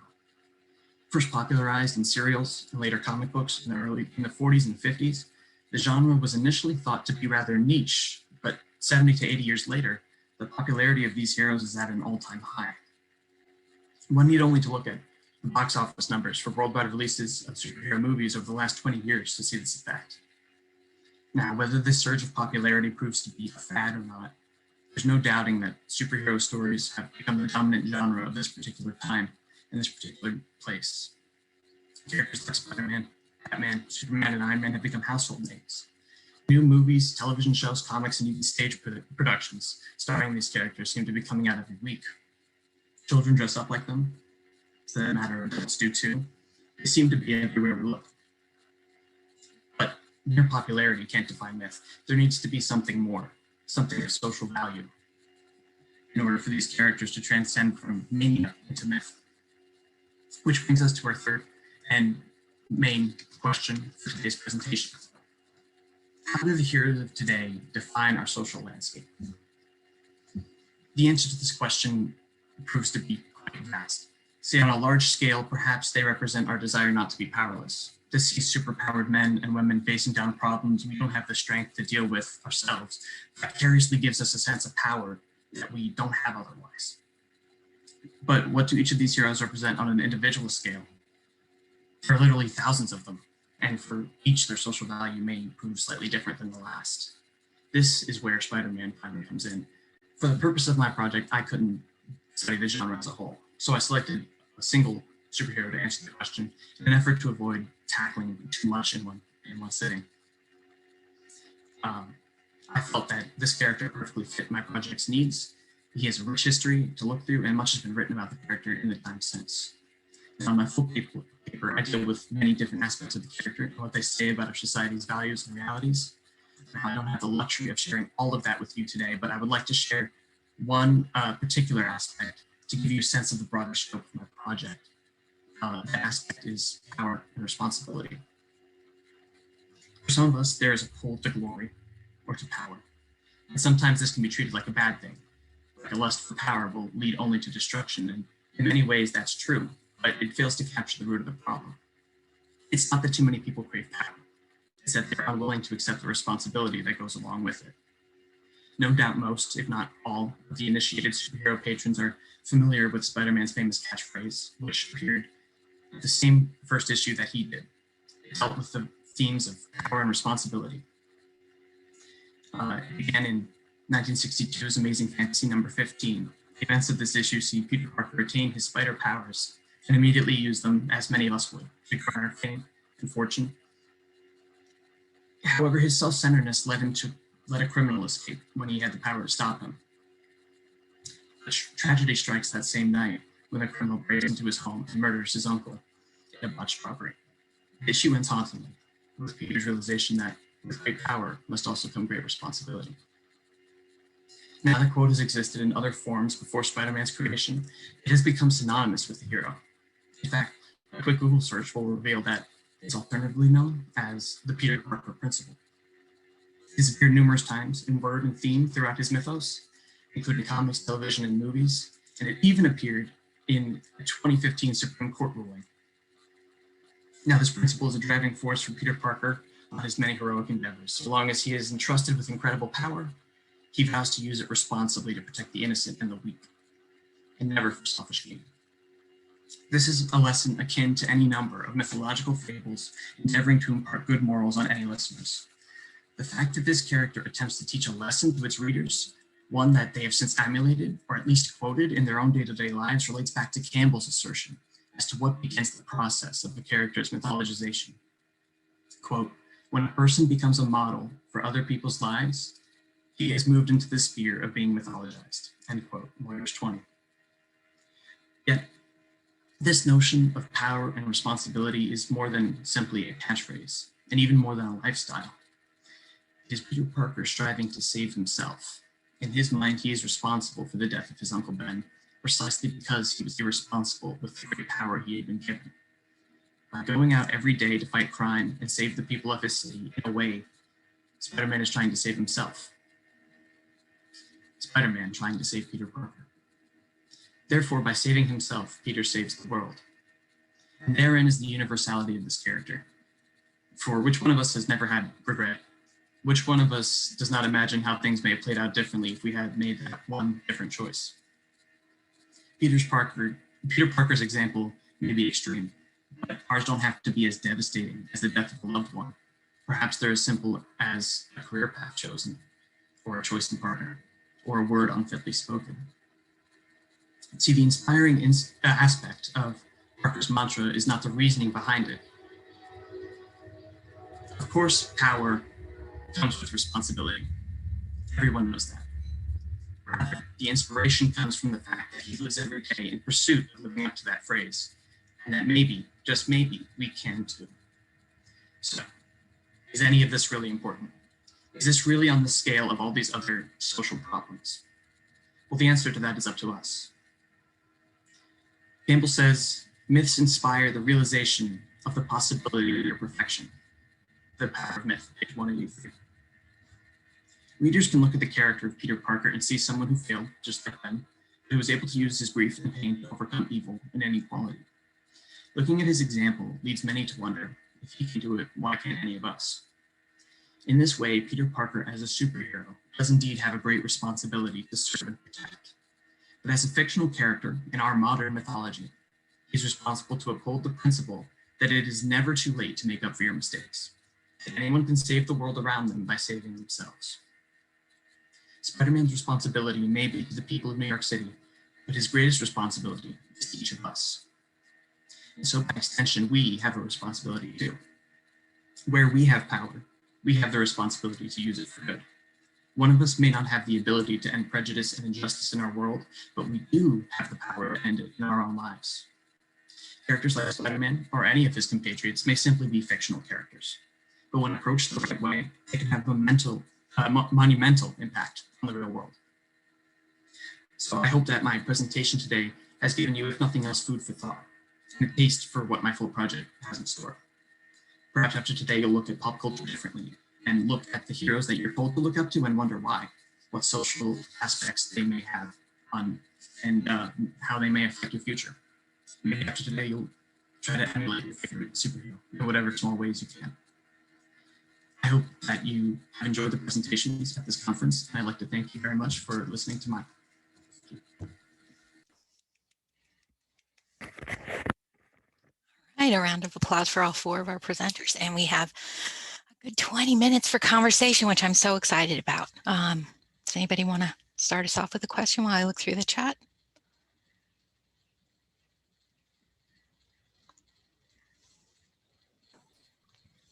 [SPEAKER 5] First popularized in serials and later comic books in the 40s and 50s, the genre was initially thought to be rather niche, but 70 to 80 years later, the popularity of these heroes is at an all-time high. One need only to look at the box office numbers for worldwide releases of superhero movies over the last 20 years to see this effect. Now, whether this surge of popularity proves to be a fad or not, there's no doubting that superhero stories have become the dominant genre of this particular time in this particular place. Characters like Spider-Man, Batman, Superman, and Iron Man have become household names. New movies, television shows, comics, and even stage productions starring these characters seem to be coming out every week. Children dress up like them, for that matter, adults do too. They seem to be everywhere we look. But mere popularity can't define myth. There needs to be something more, something of social value, in order for these characters to transcend from mania into myth. Which brings us to our third and main question for today's presentation. How do the heroes of today define our social landscape? The answer to this question proves to be quite vast. See, on a large scale, perhaps they represent our desire not to be powerless, to see superpowered men and women facing down problems we don't have the strength to deal with ourselves. Vicariously gives us a sense of power that we don't have otherwise. But what do each of these heroes represent on an individual scale? There are literally thousands of them, and for each their social value may prove slightly different than the last. This is where Spider-Man finally comes in. For the purpose of my project, I couldn't study the genre as a whole, so I selected a single superhero to answer the question in an effort to avoid tackling too much in one sitting. I felt that this character perfectly fit my project's needs. He has a rich history to look through, and much has been written about the character in the time since. And on my full paper, I deal with many different aspects of the character and what they say about our society's values and realities. Now, I don't have the luxury of sharing all of that with you today, but I would like to share one particular aspect to give you a sense of the broader scope of my project. That aspect is power and responsibility. For some of us, there is a pull to glory or to power. And sometimes this can be treated like a bad thing. Like a lust for power will lead only to destruction. And in many ways, that's true, but it fails to capture the root of the problem. It's not that too many people crave power. It's that they're unwilling to accept the responsibility that goes along with it. No doubt most, if not all, of the initiated superhero patrons are familiar with Spider-Man's famous catchphrase, which appeared at the same first issue that he did. It dealt with the themes of power and responsibility. It began in 1962's Amazing Fantasy number 15. The events of this issue see Peter Parker retain his spider powers and immediately use them, as many of us would, to garner fame and fortune. However, his self-centeredness led him to let a criminal escape when he had the power to stop him. A tragedy strikes that same night when a criminal breaks into his home and murders his uncle in a botched robbery. The issue ends hauntingly, with Peter's realization that with great power must also come great responsibility. Now the quote has existed in other forms before Spider-Man's creation. It has become synonymous with the hero. In fact, a quick Google search will reveal that it's alternatively known as the Peter Parker principle. It has appeared numerous times in word and theme throughout his mythos, including comics, television, and movies, and it even appeared in a 2015 Supreme Court ruling. Now, this principle is a driving force for Peter Parker on his many heroic endeavors. So long as he is entrusted with incredible power, he vows to use it responsibly to protect the innocent and the weak, and never for selfish gain. This is a lesson akin to any number of mythological fables endeavoring to impart good morals on any listeners. The fact that this character attempts to teach a lesson to its readers, one that they have since emulated or at least quoted in their own day-to-day lives, relates back to Campbell's assertion as to what begins the process of the character's mythologization. Quote, when a person becomes a model for other people's lives, he has moved into the sphere of being mythologized, end quote, Moyers 20. Yet, this notion of power and responsibility is more than simply a catchphrase, and even more than a lifestyle. It is Peter Parker striving to save himself. In his mind, he is responsible for the death of his Uncle Ben, precisely because he was irresponsible with the great power he had been given. By going out every day to fight crime and save the people of his city, in a way, Spider-Man is trying to save himself. Spider-Man trying to save Peter Parker. Therefore, by saving himself, Peter saves the world. And therein is the universality of this character. For which one of us has never had regret? Which one of us does not imagine how things may have played out differently if we had made that one different choice? Peter Parker's example may be extreme, but ours don't have to be as devastating as the death of a loved one. Perhaps they're as simple as a career path chosen, or a choice in partner, or a word unfitly spoken. See, the inspiring aspect of Parker's mantra is not the reasoning behind it. Of course, power comes with responsibility. Everyone knows that. Rather, the inspiration comes from the fact that he lives every day in pursuit of living up to that phrase, and that maybe, just maybe, we can too. So, is any of this really important? Is this really on the scale of all these other social problems? Well, the answer to that is up to us. Campbell says, myths inspire the realization of the possibility of perfection. The Power of Myth, page 183. Readers can look at the character of Peter Parker and see someone who failed, just like them, but who was able to use his grief and pain to overcome evil and inequality. Looking at his example leads many to wonder, if he can do it, why can't any of us? In this way, Peter Parker as a superhero does indeed have a great responsibility to serve and protect. But as a fictional character in our modern mythology, he's responsible to uphold the principle that it is never too late to make up for your mistakes, that anyone can save the world around them by saving themselves. Spider-Man's responsibility may be to the people of New York City, but his greatest responsibility is to each of us. And so by extension, we have a responsibility too. Where we have power, we have the responsibility to use it for good. One of us may not have the ability to end prejudice and injustice in our world, but we do have the power to end it in our own lives. Characters like Spider-Man or any of his compatriots may simply be fictional characters, but when approached the right way, they can have a monumental impact on the real world. So I hope that my presentation today has given you, if nothing else, food for thought and a taste for what my full project has in store. Perhaps after today, you'll look at pop culture differently and look at the heroes that you're told to look up to and wonder why, what social aspects they may have on, and how they may affect your future. Maybe after today, you'll try to emulate your favorite superhero in whatever small ways you can. I hope that you have enjoyed the presentations at this conference, and I'd like to thank you very much for listening to mine.
[SPEAKER 1] Right, a round of applause for all four of our presenters, and we have a good 20 minutes for conversation, which I'm so excited about. Does anybody want to start us off with a question while I look through the chat?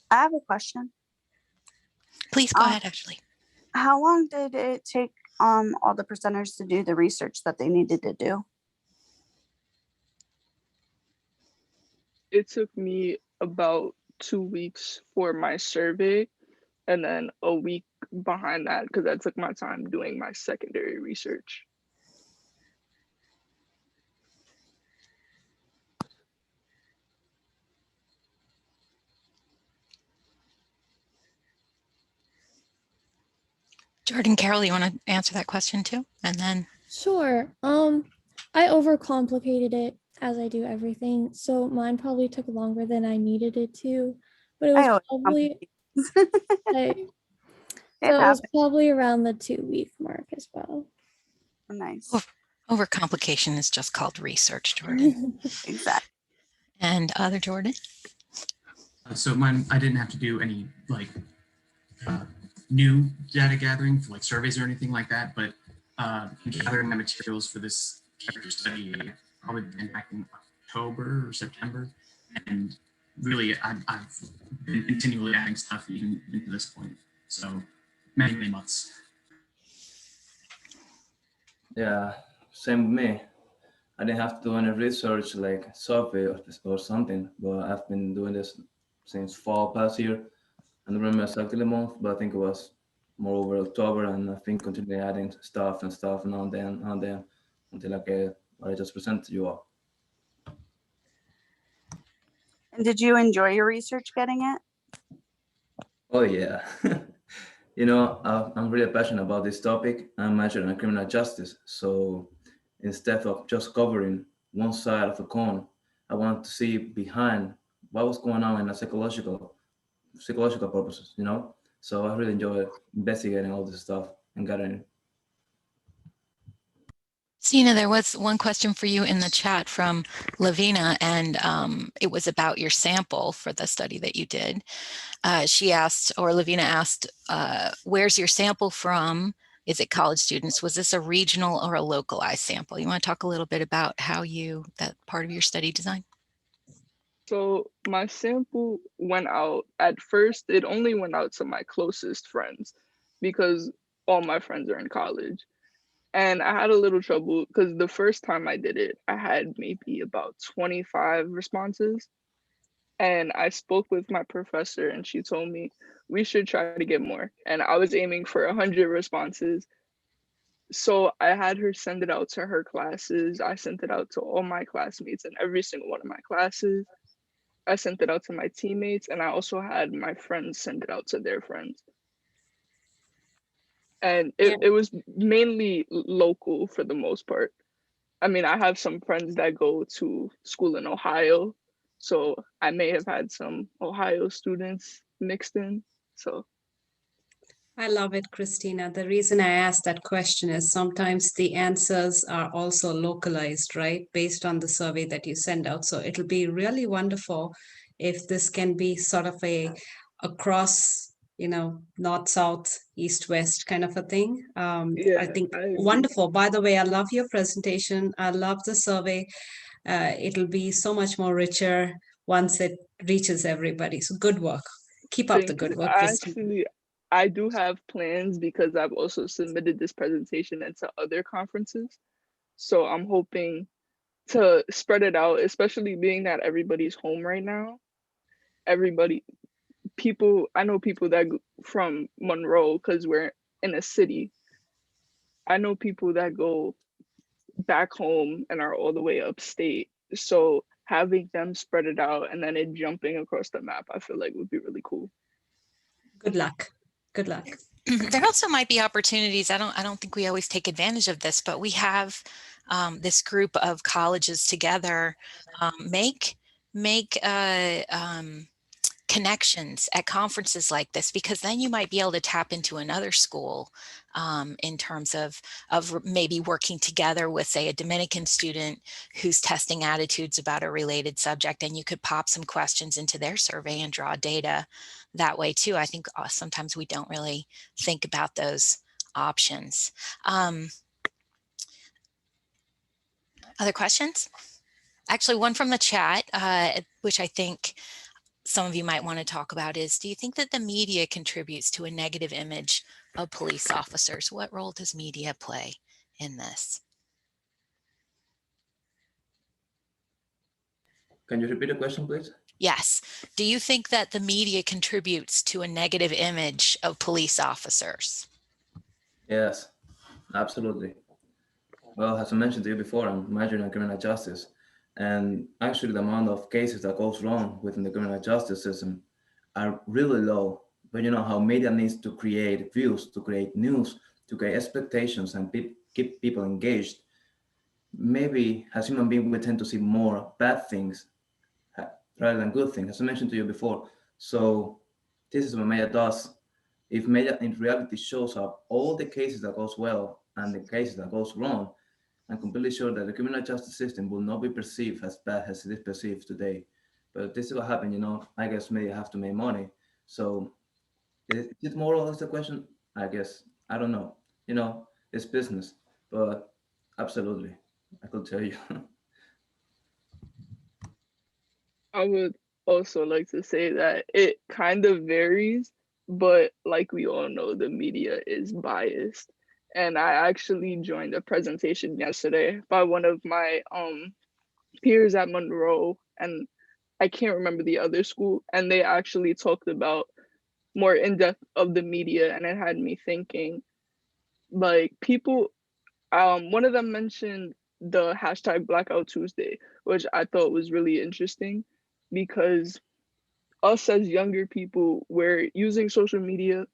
[SPEAKER 6] I have a question.
[SPEAKER 1] Please go ahead, Ashley.
[SPEAKER 6] How long did it take all the presenters to do the research that they needed to do?
[SPEAKER 3] It took me about 2 weeks for my survey, and then a week behind that because I took my time doing my secondary research.
[SPEAKER 1] Jordyn, Carroll, you want to answer that question too? And then
[SPEAKER 2] Sure. I overcomplicated it as I do everything, so mine probably took longer than I needed it to, but it was probably it was probably around the 2 week mark as well.
[SPEAKER 6] Nice.
[SPEAKER 1] Overcomplication is just called research, Jordyn.
[SPEAKER 6] Exactly.
[SPEAKER 1] And other Jordyn?
[SPEAKER 5] So mine, I didn't have to do any like new data gathering for like surveys or anything like that, but gathering my materials for this character study probably been back in October or September, and really I've been continually adding stuff even to this point. So many months.
[SPEAKER 4] Yeah, same with me. I didn't have to do any research like survey or something, but I've been doing this since fall past year. I don't remember exactly the month, but I think it was more over October, and I've been continually adding stuff now and then until I get what I just presented to you all.
[SPEAKER 6] And did you enjoy your research getting it?
[SPEAKER 4] Oh yeah. I'm really passionate about this topic. I'm majoring in criminal justice. So instead of just covering one side of the coin, I want to see behind what was going on in a psychological purposes, So I really enjoy investigating all this stuff and gathering.
[SPEAKER 1] Sina, there was one question for you in the chat from Lavina, and it was about your sample for the study that you did. She asked, or Lavina asked, where's your sample from? Is it college students? Was this a regional or a localized sample? You want to talk a little bit about how that part of your study design?
[SPEAKER 3] So my sample went out, at first, it only went out to my closest friends because all my friends are in college. And I had a little trouble because the first time I did it, I had maybe about 25 responses. And I spoke with my professor and she told me we should try to get more. And I was aiming for 100 responses. So I had her send it out to her classes. I sent it out to all my classmates in every single one of my classes. I sent it out to my teammates, and I also had my friends send it out to their friends. And it was mainly local for the most part. I mean, I have some friends that go to school in Ohio, so I may have had some Ohio students mixed in. So
[SPEAKER 7] I love it, Christina. The reason I asked that question is sometimes the answers are also localized, right? Based on the survey that you send out. So it'll be really wonderful if this can be sort of a across, north, south, east, west kind of a thing.
[SPEAKER 3] yeah,
[SPEAKER 7] I think wonderful. By the way, I love your presentation. I love the survey. It'll be so much more richer once it reaches everybody. So good work. Keep up the good work, Christina.
[SPEAKER 3] Actually, I do have plans because I've also submitted this presentation into other conferences. So I'm hoping to spread it out, especially being that everybody's home right now. I know people that from Monroe because we're in a city. I know people that go back home and are all the way upstate. So having them spread it out and then it jumping across the map, I feel like would be really cool.
[SPEAKER 7] Good luck. Good luck.
[SPEAKER 1] There also might be opportunities. I don't think we always take advantage of this, but we have this group of colleges together make connections at conferences like this, because then you might be able to tap into another school in terms of maybe working together with, say, a Dominican student who's testing attitudes about a related subject, and you could pop some questions into their survey and draw data that way too. I think sometimes we don't really think about those options. Other questions? Actually, one from the chat, which I think some of you might want to talk about is, do you think that the media contributes to a negative image of police officers? What role does media play in this?
[SPEAKER 4] Can you repeat the question, please?
[SPEAKER 1] Yes. Do you think that the media contributes to a negative image of police officers?
[SPEAKER 4] Yes, absolutely. Well, as I mentioned to you before, I'm majoring in criminal justice. And actually, the amount of cases that goes wrong within the criminal justice system are really low. But you know how media needs to create views, to create news, to create expectations and keep people engaged. Maybe as human beings, we tend to see more bad things rather than good things, as I mentioned to you before. So this is what media does. If media in reality shows up all the cases that goes well and the cases that goes wrong, I'm completely sure that the criminal justice system will not be perceived as bad as it is perceived today. But this is what happened, I guess maybe you have to make money. So is it more or less the question? I guess. I don't know. It's business. But absolutely, I could tell you.
[SPEAKER 3] I would also like to say that it kind of varies, but like we all know, the media is biased. And I actually joined a presentation yesterday by one of my peers at Monroe, and I can't remember the other school, and they actually talked about more in depth of the media, and it had me thinking, like people, one of them mentioned the hashtag Blackout Tuesday, which I thought was really interesting because us as younger people, we're using social media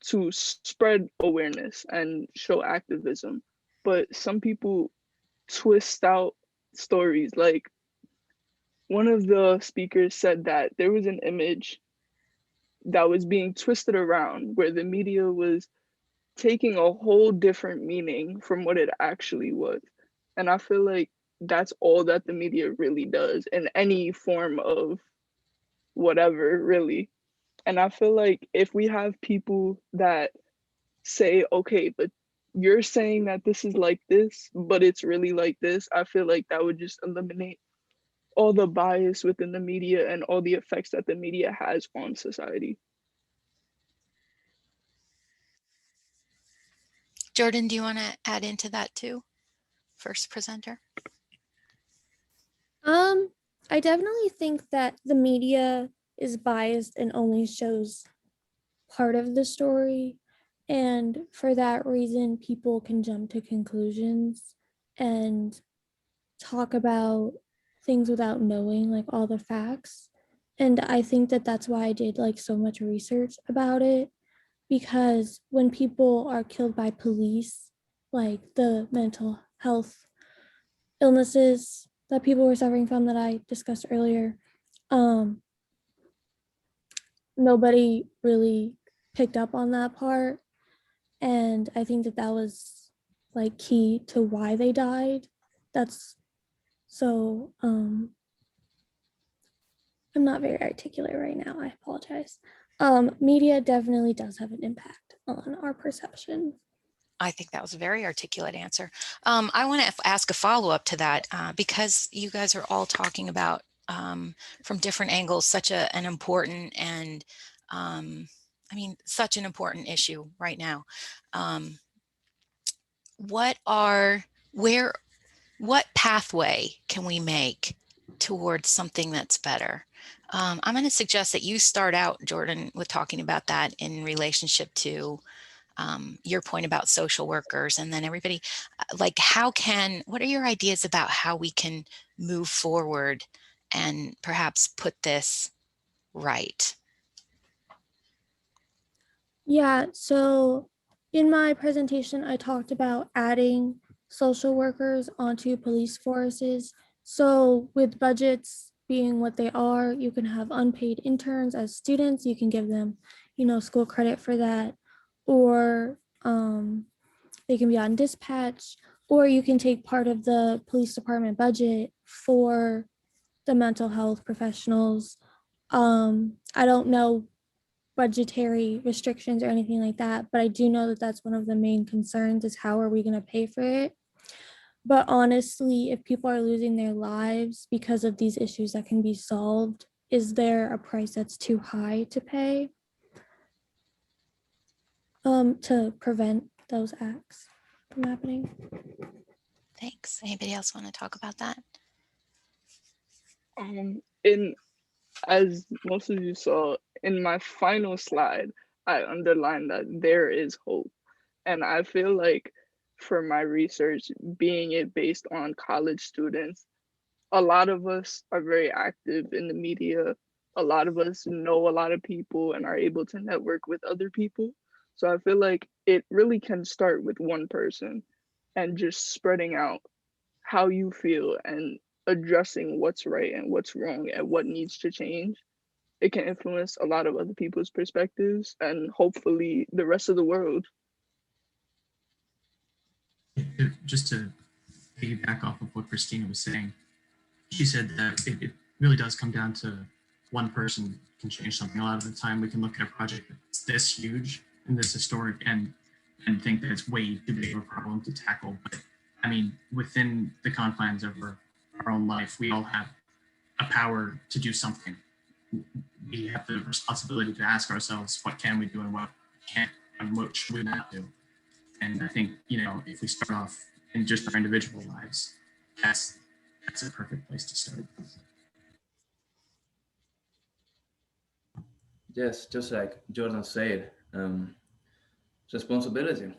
[SPEAKER 3] to spread awareness and show activism, but some people twist out stories. Like one of the speakers said that there was an image that was being twisted around where the media was taking a whole different meaning from what it actually was. And I feel like that's all that the media really does in any form of whatever, really. And I feel like if we have people that say, okay, but you're saying that this is like this, but it's really like this, I feel like that would just eliminate all the bias within the media and all the effects that the media has on society.
[SPEAKER 1] Jordyn, do you want to add into that too? First presenter.
[SPEAKER 2] I definitely think that the media is biased and only shows part of the story. And for that reason, people can jump to conclusions and talk about things without knowing like all the facts. And I think that that's why I did like so much research about it, because when people are killed by police, like the mental health illnesses that people were suffering from that I discussed earlier, nobody really picked up on that part. And I think that that was like key to why they died. That's so, I'm not very articulate right now. I apologize. Media definitely does have an impact on our perception.
[SPEAKER 1] I think that was a very articulate answer. I want to ask a follow-up to that because you guys are all talking about from different angles such an important and such an important issue right now. What pathway can we make towards something that's better? I'm going to suggest that you start out, Jordyn, with talking about that in relationship to your point about social workers, and then everybody, like what are your ideas about how we can move forward and perhaps put this right?
[SPEAKER 2] Yeah, so in my presentation, I talked about adding social workers onto police forces. So with budgets being what they are, you can have unpaid interns as students. You can give them, school credit for that, or they can be on dispatch, or you can take part of the police department budget for the mental health professionals. I don't know budgetary restrictions or anything like that, but I do know that that's one of the main concerns is how are we going to pay for it? But honestly, if people are losing their lives because of these issues that can be solved, is there a price that's too high to pay to prevent those acts from happening?
[SPEAKER 1] Thanks. Anybody else want to talk about that?
[SPEAKER 3] In as most of you saw in my final slide, I underlined that there is hope. And I feel like for my research, being it based on college students, a lot of us are very active in the media. A lot of us know a lot of people and are able to network with other people. So I feel like it really can start with one person and just spreading out how you feel and addressing what's right and what's wrong and what needs to change. It can influence a lot of other people's perspectives and hopefully the rest of the world.
[SPEAKER 5] Just to piggyback off of what Christina was saying. She said that it really does come down to one person can change something. A lot of the time we can look at a project that's this huge and this historic and think that it's way too big of a problem to tackle. But I mean, within the confines of our own life, we all have a power to do something. We have the responsibility to ask ourselves, what can we do and what can't, and what should we not do? And I think, if we start off in just our individual lives, that's a perfect place to start.
[SPEAKER 4] Yes, just like Jordyn said, responsibility.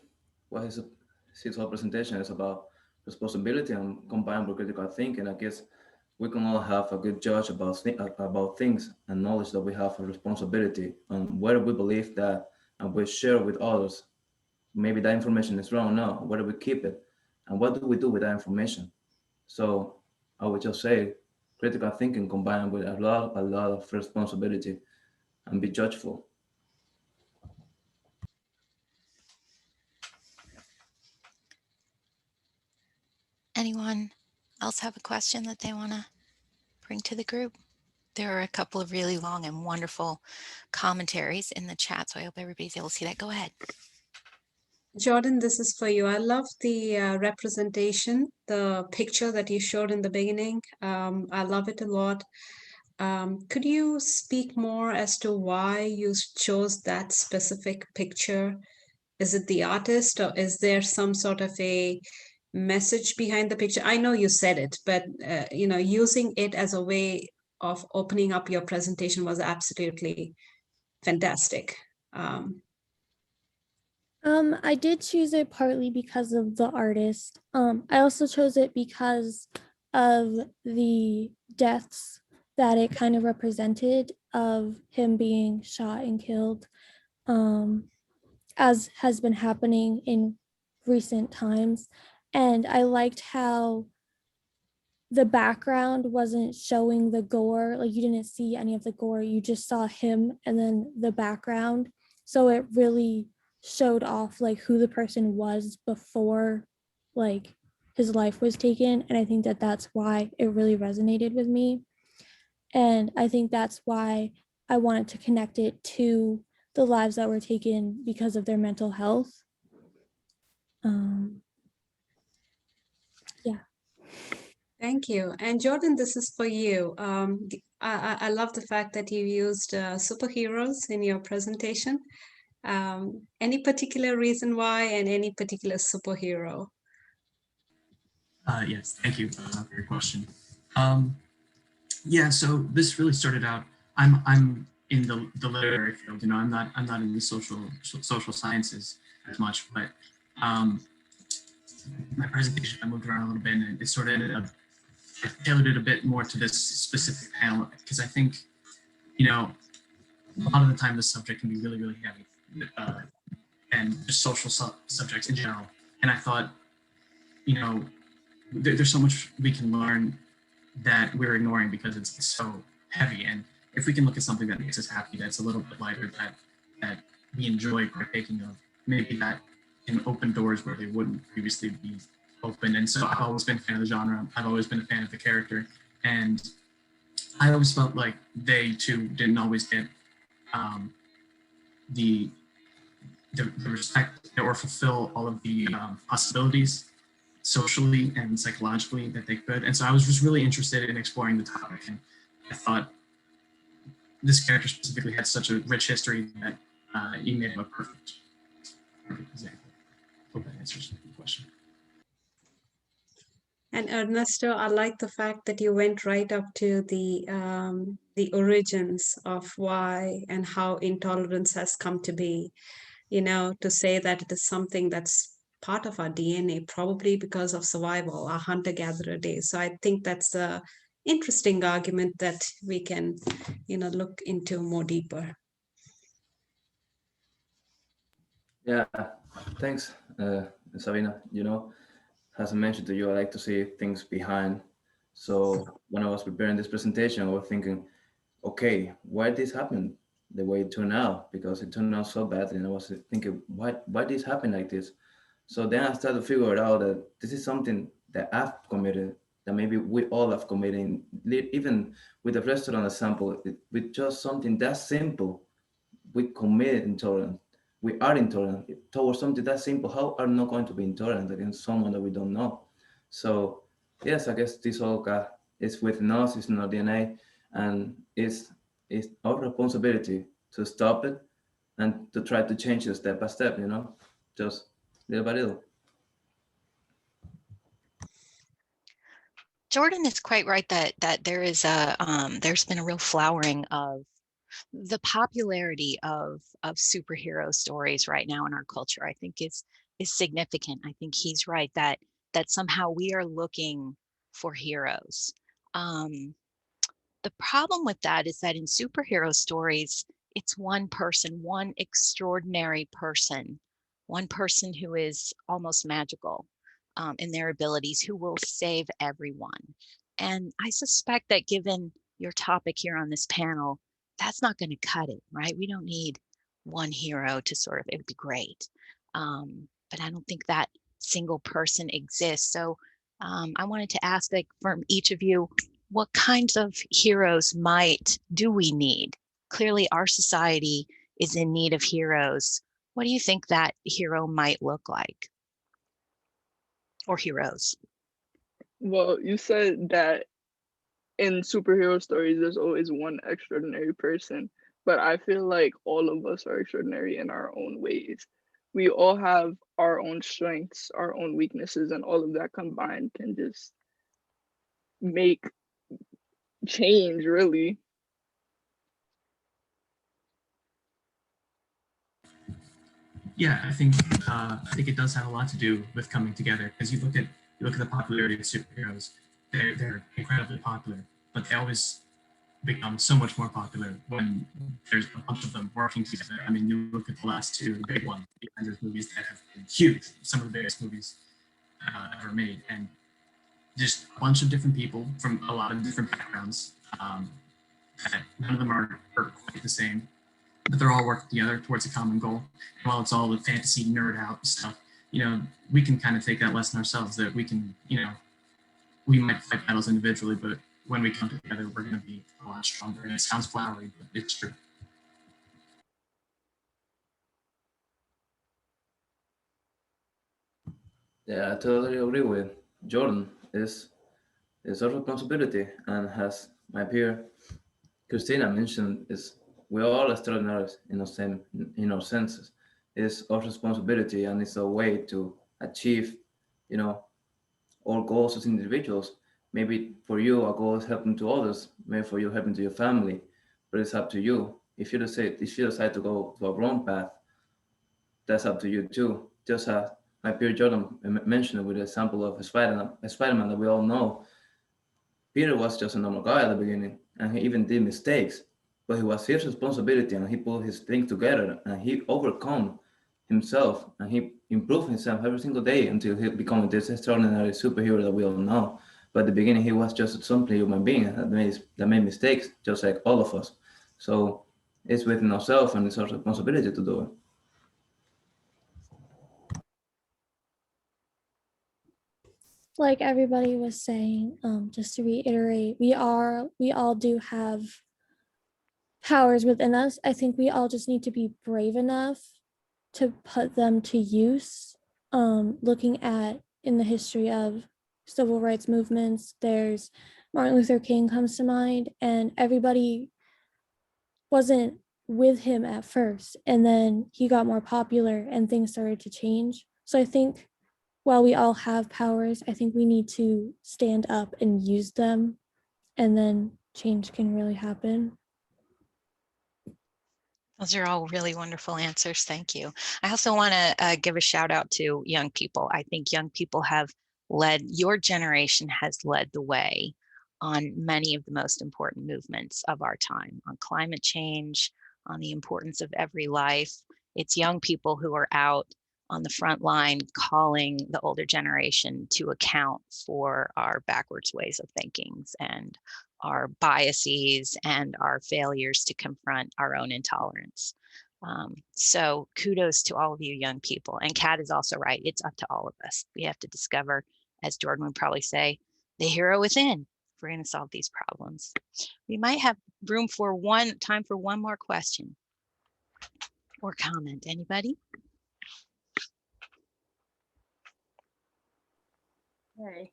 [SPEAKER 4] What his whole presentation is about responsibility and combined with critical thinking. I guess we can all have a good judge about things and knowledge that we have a responsibility on whether we believe that and we share with others. Maybe that information is wrong. No, whether we keep it and what do we do with that information? So I would just say critical thinking combined with a lot of responsibility and be judgeful.
[SPEAKER 1] Anyone else have a question that they want to bring to the group? There are a couple of really long and wonderful commentaries in the chat, so I hope everybody's able to see that. Go ahead.
[SPEAKER 7] Jordyn, this is for you. I love the representation, the picture that you showed in the beginning. I love it a lot. Could you speak more as to why you chose that specific picture? Is it the artist, or is there some sort of a message behind the picture? I know you said it, but using it as a way of opening up your presentation was absolutely fantastic.
[SPEAKER 2] I did choose it partly because of the artist. I also chose it because of the deaths that it kind of represented of him being shot and killed, as has been happening in recent times. And I liked how the background wasn't showing the gore, like you didn't see any of the gore, you just saw him and then the background. So it really showed off like who the person was before like his life was taken. And I think that that's why it really resonated with me. And I think that's why I wanted to connect it to the lives that were taken because of their mental health. Yeah.
[SPEAKER 7] Thank you. And Jordyn, this is for you. I love the fact that you used superheroes in your presentation. Any particular reason why, and any particular superhero?
[SPEAKER 5] Yes, thank you for your question. Yeah, so this really started out. I'm in the literary field. I'm not in the social sciences as much, but my presentation, I moved around a little bit, and it sort of ended up, I tailored it a bit more to this specific panel because I think, a lot of the time the subject can be really, really heavy, and just social subjects in general. And I thought, there's so much we can learn that we're ignoring because it's so heavy. And if we can look at something that makes us happy, that's a little bit lighter, that we enjoy partaking of, maybe that can open doors where they wouldn't previously be open. And so I've always been a fan of the genre. I've always been a fan of the character. And I always felt like they too didn't always get the respect or fulfill all of the possibilities socially and psychologically that they could. And so I was just really interested in exploring the topic. And I thought this character specifically had such a rich history that he made him a perfect example. Hope that answers the question.
[SPEAKER 7] And Ernesto, I like the fact that you went right up to the origins of why and how intolerance has come to be. To say that it is something that's part of our DNA, probably because of survival, our hunter-gatherer days. So I think that's a interesting argument that we can, look into more deeper.
[SPEAKER 4] Yeah, thanks, Sabina. As I mentioned to you, I like to see things behind. So when I was preparing this presentation, I was thinking, okay, why did this happen the way it turned out? Because it turned out so badly, and I was thinking, why did this happen like this? So then I started to figure it out that this is something that I've committed, that maybe we all have committed, even with the restaurant example, with just something that simple, we commit intolerance. We are intolerant towards something that simple. How are we not going to be intolerant against someone that we don't know? So yes, I guess this all is within us, it's in our DNA, and it's our responsibility to stop it and to try to change it step by step, just little by little.
[SPEAKER 1] Jordyn is quite right that there is there's been a real flowering of the popularity of superhero stories right now in our culture. I think is significant. I think he's right that somehow we are looking for heroes. The problem with that is that in superhero stories, it's one person, one extraordinary person, one person who is almost magical in their abilities, who will save everyone. And I suspect that given your topic here on this panel, that's not going to cut it, right? We don't need one hero to sort of, it would be great. But I don't think that single person exists. So I wanted to ask, like, from each of you, what kinds of heroes do we need? Clearly, our society is in need of heroes. What do you think that hero might look like? Or heroes?
[SPEAKER 3] Well, you said that in superhero stories, there's always one extraordinary person, but I feel like all of us are extraordinary in our own ways. We all have our own strengths, our own weaknesses, and all of that combined can just make change, really.
[SPEAKER 5] Yeah, I think it does have a lot to do with coming together, because you look at the popularity of superheroes. They're incredibly popular, but they always become so much more popular when there's a bunch of them working together. I mean, you look at the last two big ones, the Avengers movies that have been huge, some of the biggest movies ever made, and just a bunch of different people from a lot of different backgrounds. That none of them are quite the same, but they're all working together towards a common goal. And while it's all the fantasy nerd out stuff, we can kind of take that lesson ourselves, that we can, we might fight battles individually, but when we come together, we're going to be a lot stronger. And it sounds flowery, but it's true.
[SPEAKER 4] Yeah, I totally agree with Jordyn. It's our responsibility, and as my peer Christina mentioned, is we're all extraordinary in our senses. It's our responsibility, and it's a way to achieve, you know, our goals as individuals. Maybe for you, our goal is helping to others. Maybe for you, helping to your family. But it's up to you. If you decide to go to a wrong path, that's up to you too. Just as my peer Jordan mentioned with the example of Spider-Man that we all know, Peter was just a normal guy at the beginning, and he even did mistakes, but it was his responsibility, and he put his things together, and he overcome himself, and he improved himself every single day until he became this extraordinary superhero that we all know. But at the beginning, he was just simply a human being that made mistakes, just like all of us. So it's within ourselves, and it's our responsibility to do it.
[SPEAKER 2] Like everybody was saying, just to reiterate, we all do have powers within us. I think we all just need to be brave enough to put them to use. Looking at in the history of civil rights movements, there's Martin Luther King comes to mind, and everybody wasn't with him at first, and then he got more popular and things started to change. So I think while we all have powers, I think we need to stand up and use them, and then change can really happen.
[SPEAKER 1] Those are all really wonderful answers. Thank you. I also want to give a shout out to young people. I think young people your generation has led the way on many of the most important movements of our time, on climate change, on the importance of every life. It's young people who are out on the front line calling the older generation to account for our backwards ways of thinking and our biases and our failures to confront our own intolerance. So kudos to all of you young people. And Kat is also right. It's up to all of us. We have to discover as Jordyn would probably say, the hero within. If we're going to solve these problems. We might have time for one more question or comment. Anybody?
[SPEAKER 8] Hey,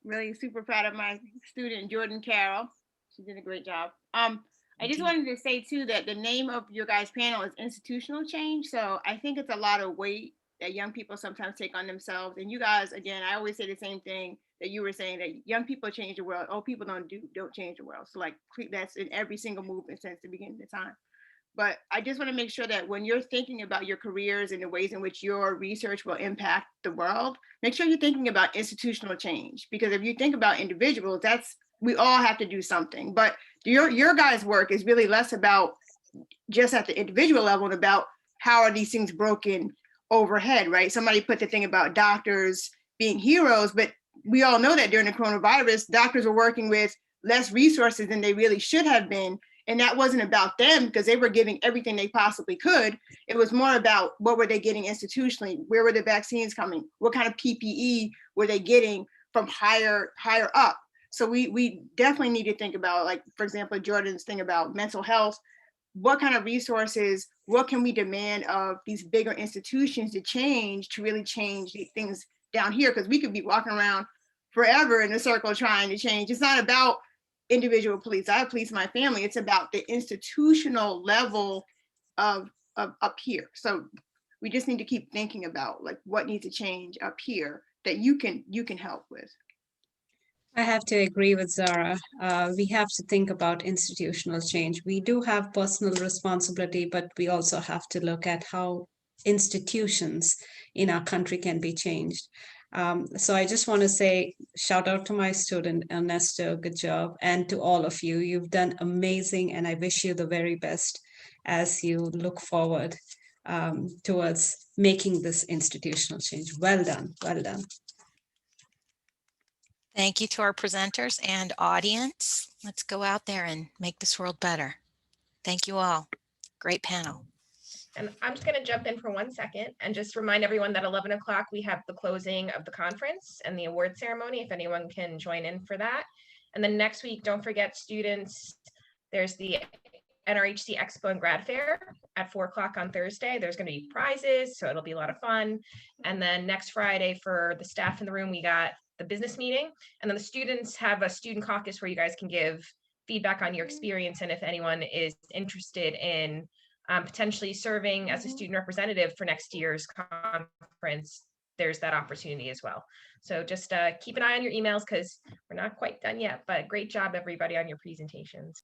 [SPEAKER 8] really super proud of my student, Jordyn Carroll. She did a great job. I just wanted to say too that the name of your guys' panel is institutional change. So I think it's a lot of weight that young people sometimes take on themselves. And you guys, again, I always say the same thing that you were saying, that young people change the world. Old people don't change the world. So like that's in every single movement since the beginning of time. But I just want to make sure that when you're thinking about your careers and the ways in which your research will impact the world, make sure you're thinking about institutional change. Because if you think about individuals, we all have to do something. But your guys' work is really less about just at the individual level and about how are these things broken overhead, right? Somebody put the thing about doctors being heroes, but we all know that during the coronavirus, doctors were working with less resources than they really should have been. And that wasn't about them because they were giving everything they possibly could. It was more about what were they getting institutionally? Where were the vaccines coming? What kind of PPE were they getting from higher up? So we definitely need to think about, like, for example, Jordyn's thing about mental health. What kind of resources, what can we demand of these bigger institutions to really change things down here? Because we could be walking around forever in a circle trying to change. It's not about individual police. I have police in my family. It's about the institutional level of up here. So we just need to keep thinking about like what needs to change up here that you can help with.
[SPEAKER 7] I have to agree with Zara. We have to think about institutional change. We do have personal responsibility, but we also have to look at how institutions in our country can be changed. So I just want to say, shout out to my student, Ernesto, good job. And to all of you, you've done amazing. And I wish you the very best as you look forward towards making this institutional change. Well done, well done.
[SPEAKER 1] Thank you to our presenters and audience. Let's go out there and make this world better. Thank you all. Great panel.
[SPEAKER 9] And I'm just going to jump in for 1 second and just remind everyone that 11 o'clock we have the closing of the conference and the award ceremony, if anyone can join in for that. And then next week, don't forget, students, there's the NRHC Expo and Grad Fair at 4 o'clock on Thursday. There's going to be prizes, so it'll be a lot of fun. And then next Friday for the staff in the room, we got the business meeting. And then the students have a student caucus where you guys can give feedback on your experience. And if anyone is interested in potentially serving as a student representative for next year's conference, there's that opportunity as well. So just keep an eye on your emails because we're not quite done yet, but great job everybody on your presentations.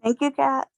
[SPEAKER 6] Thank you, Kat.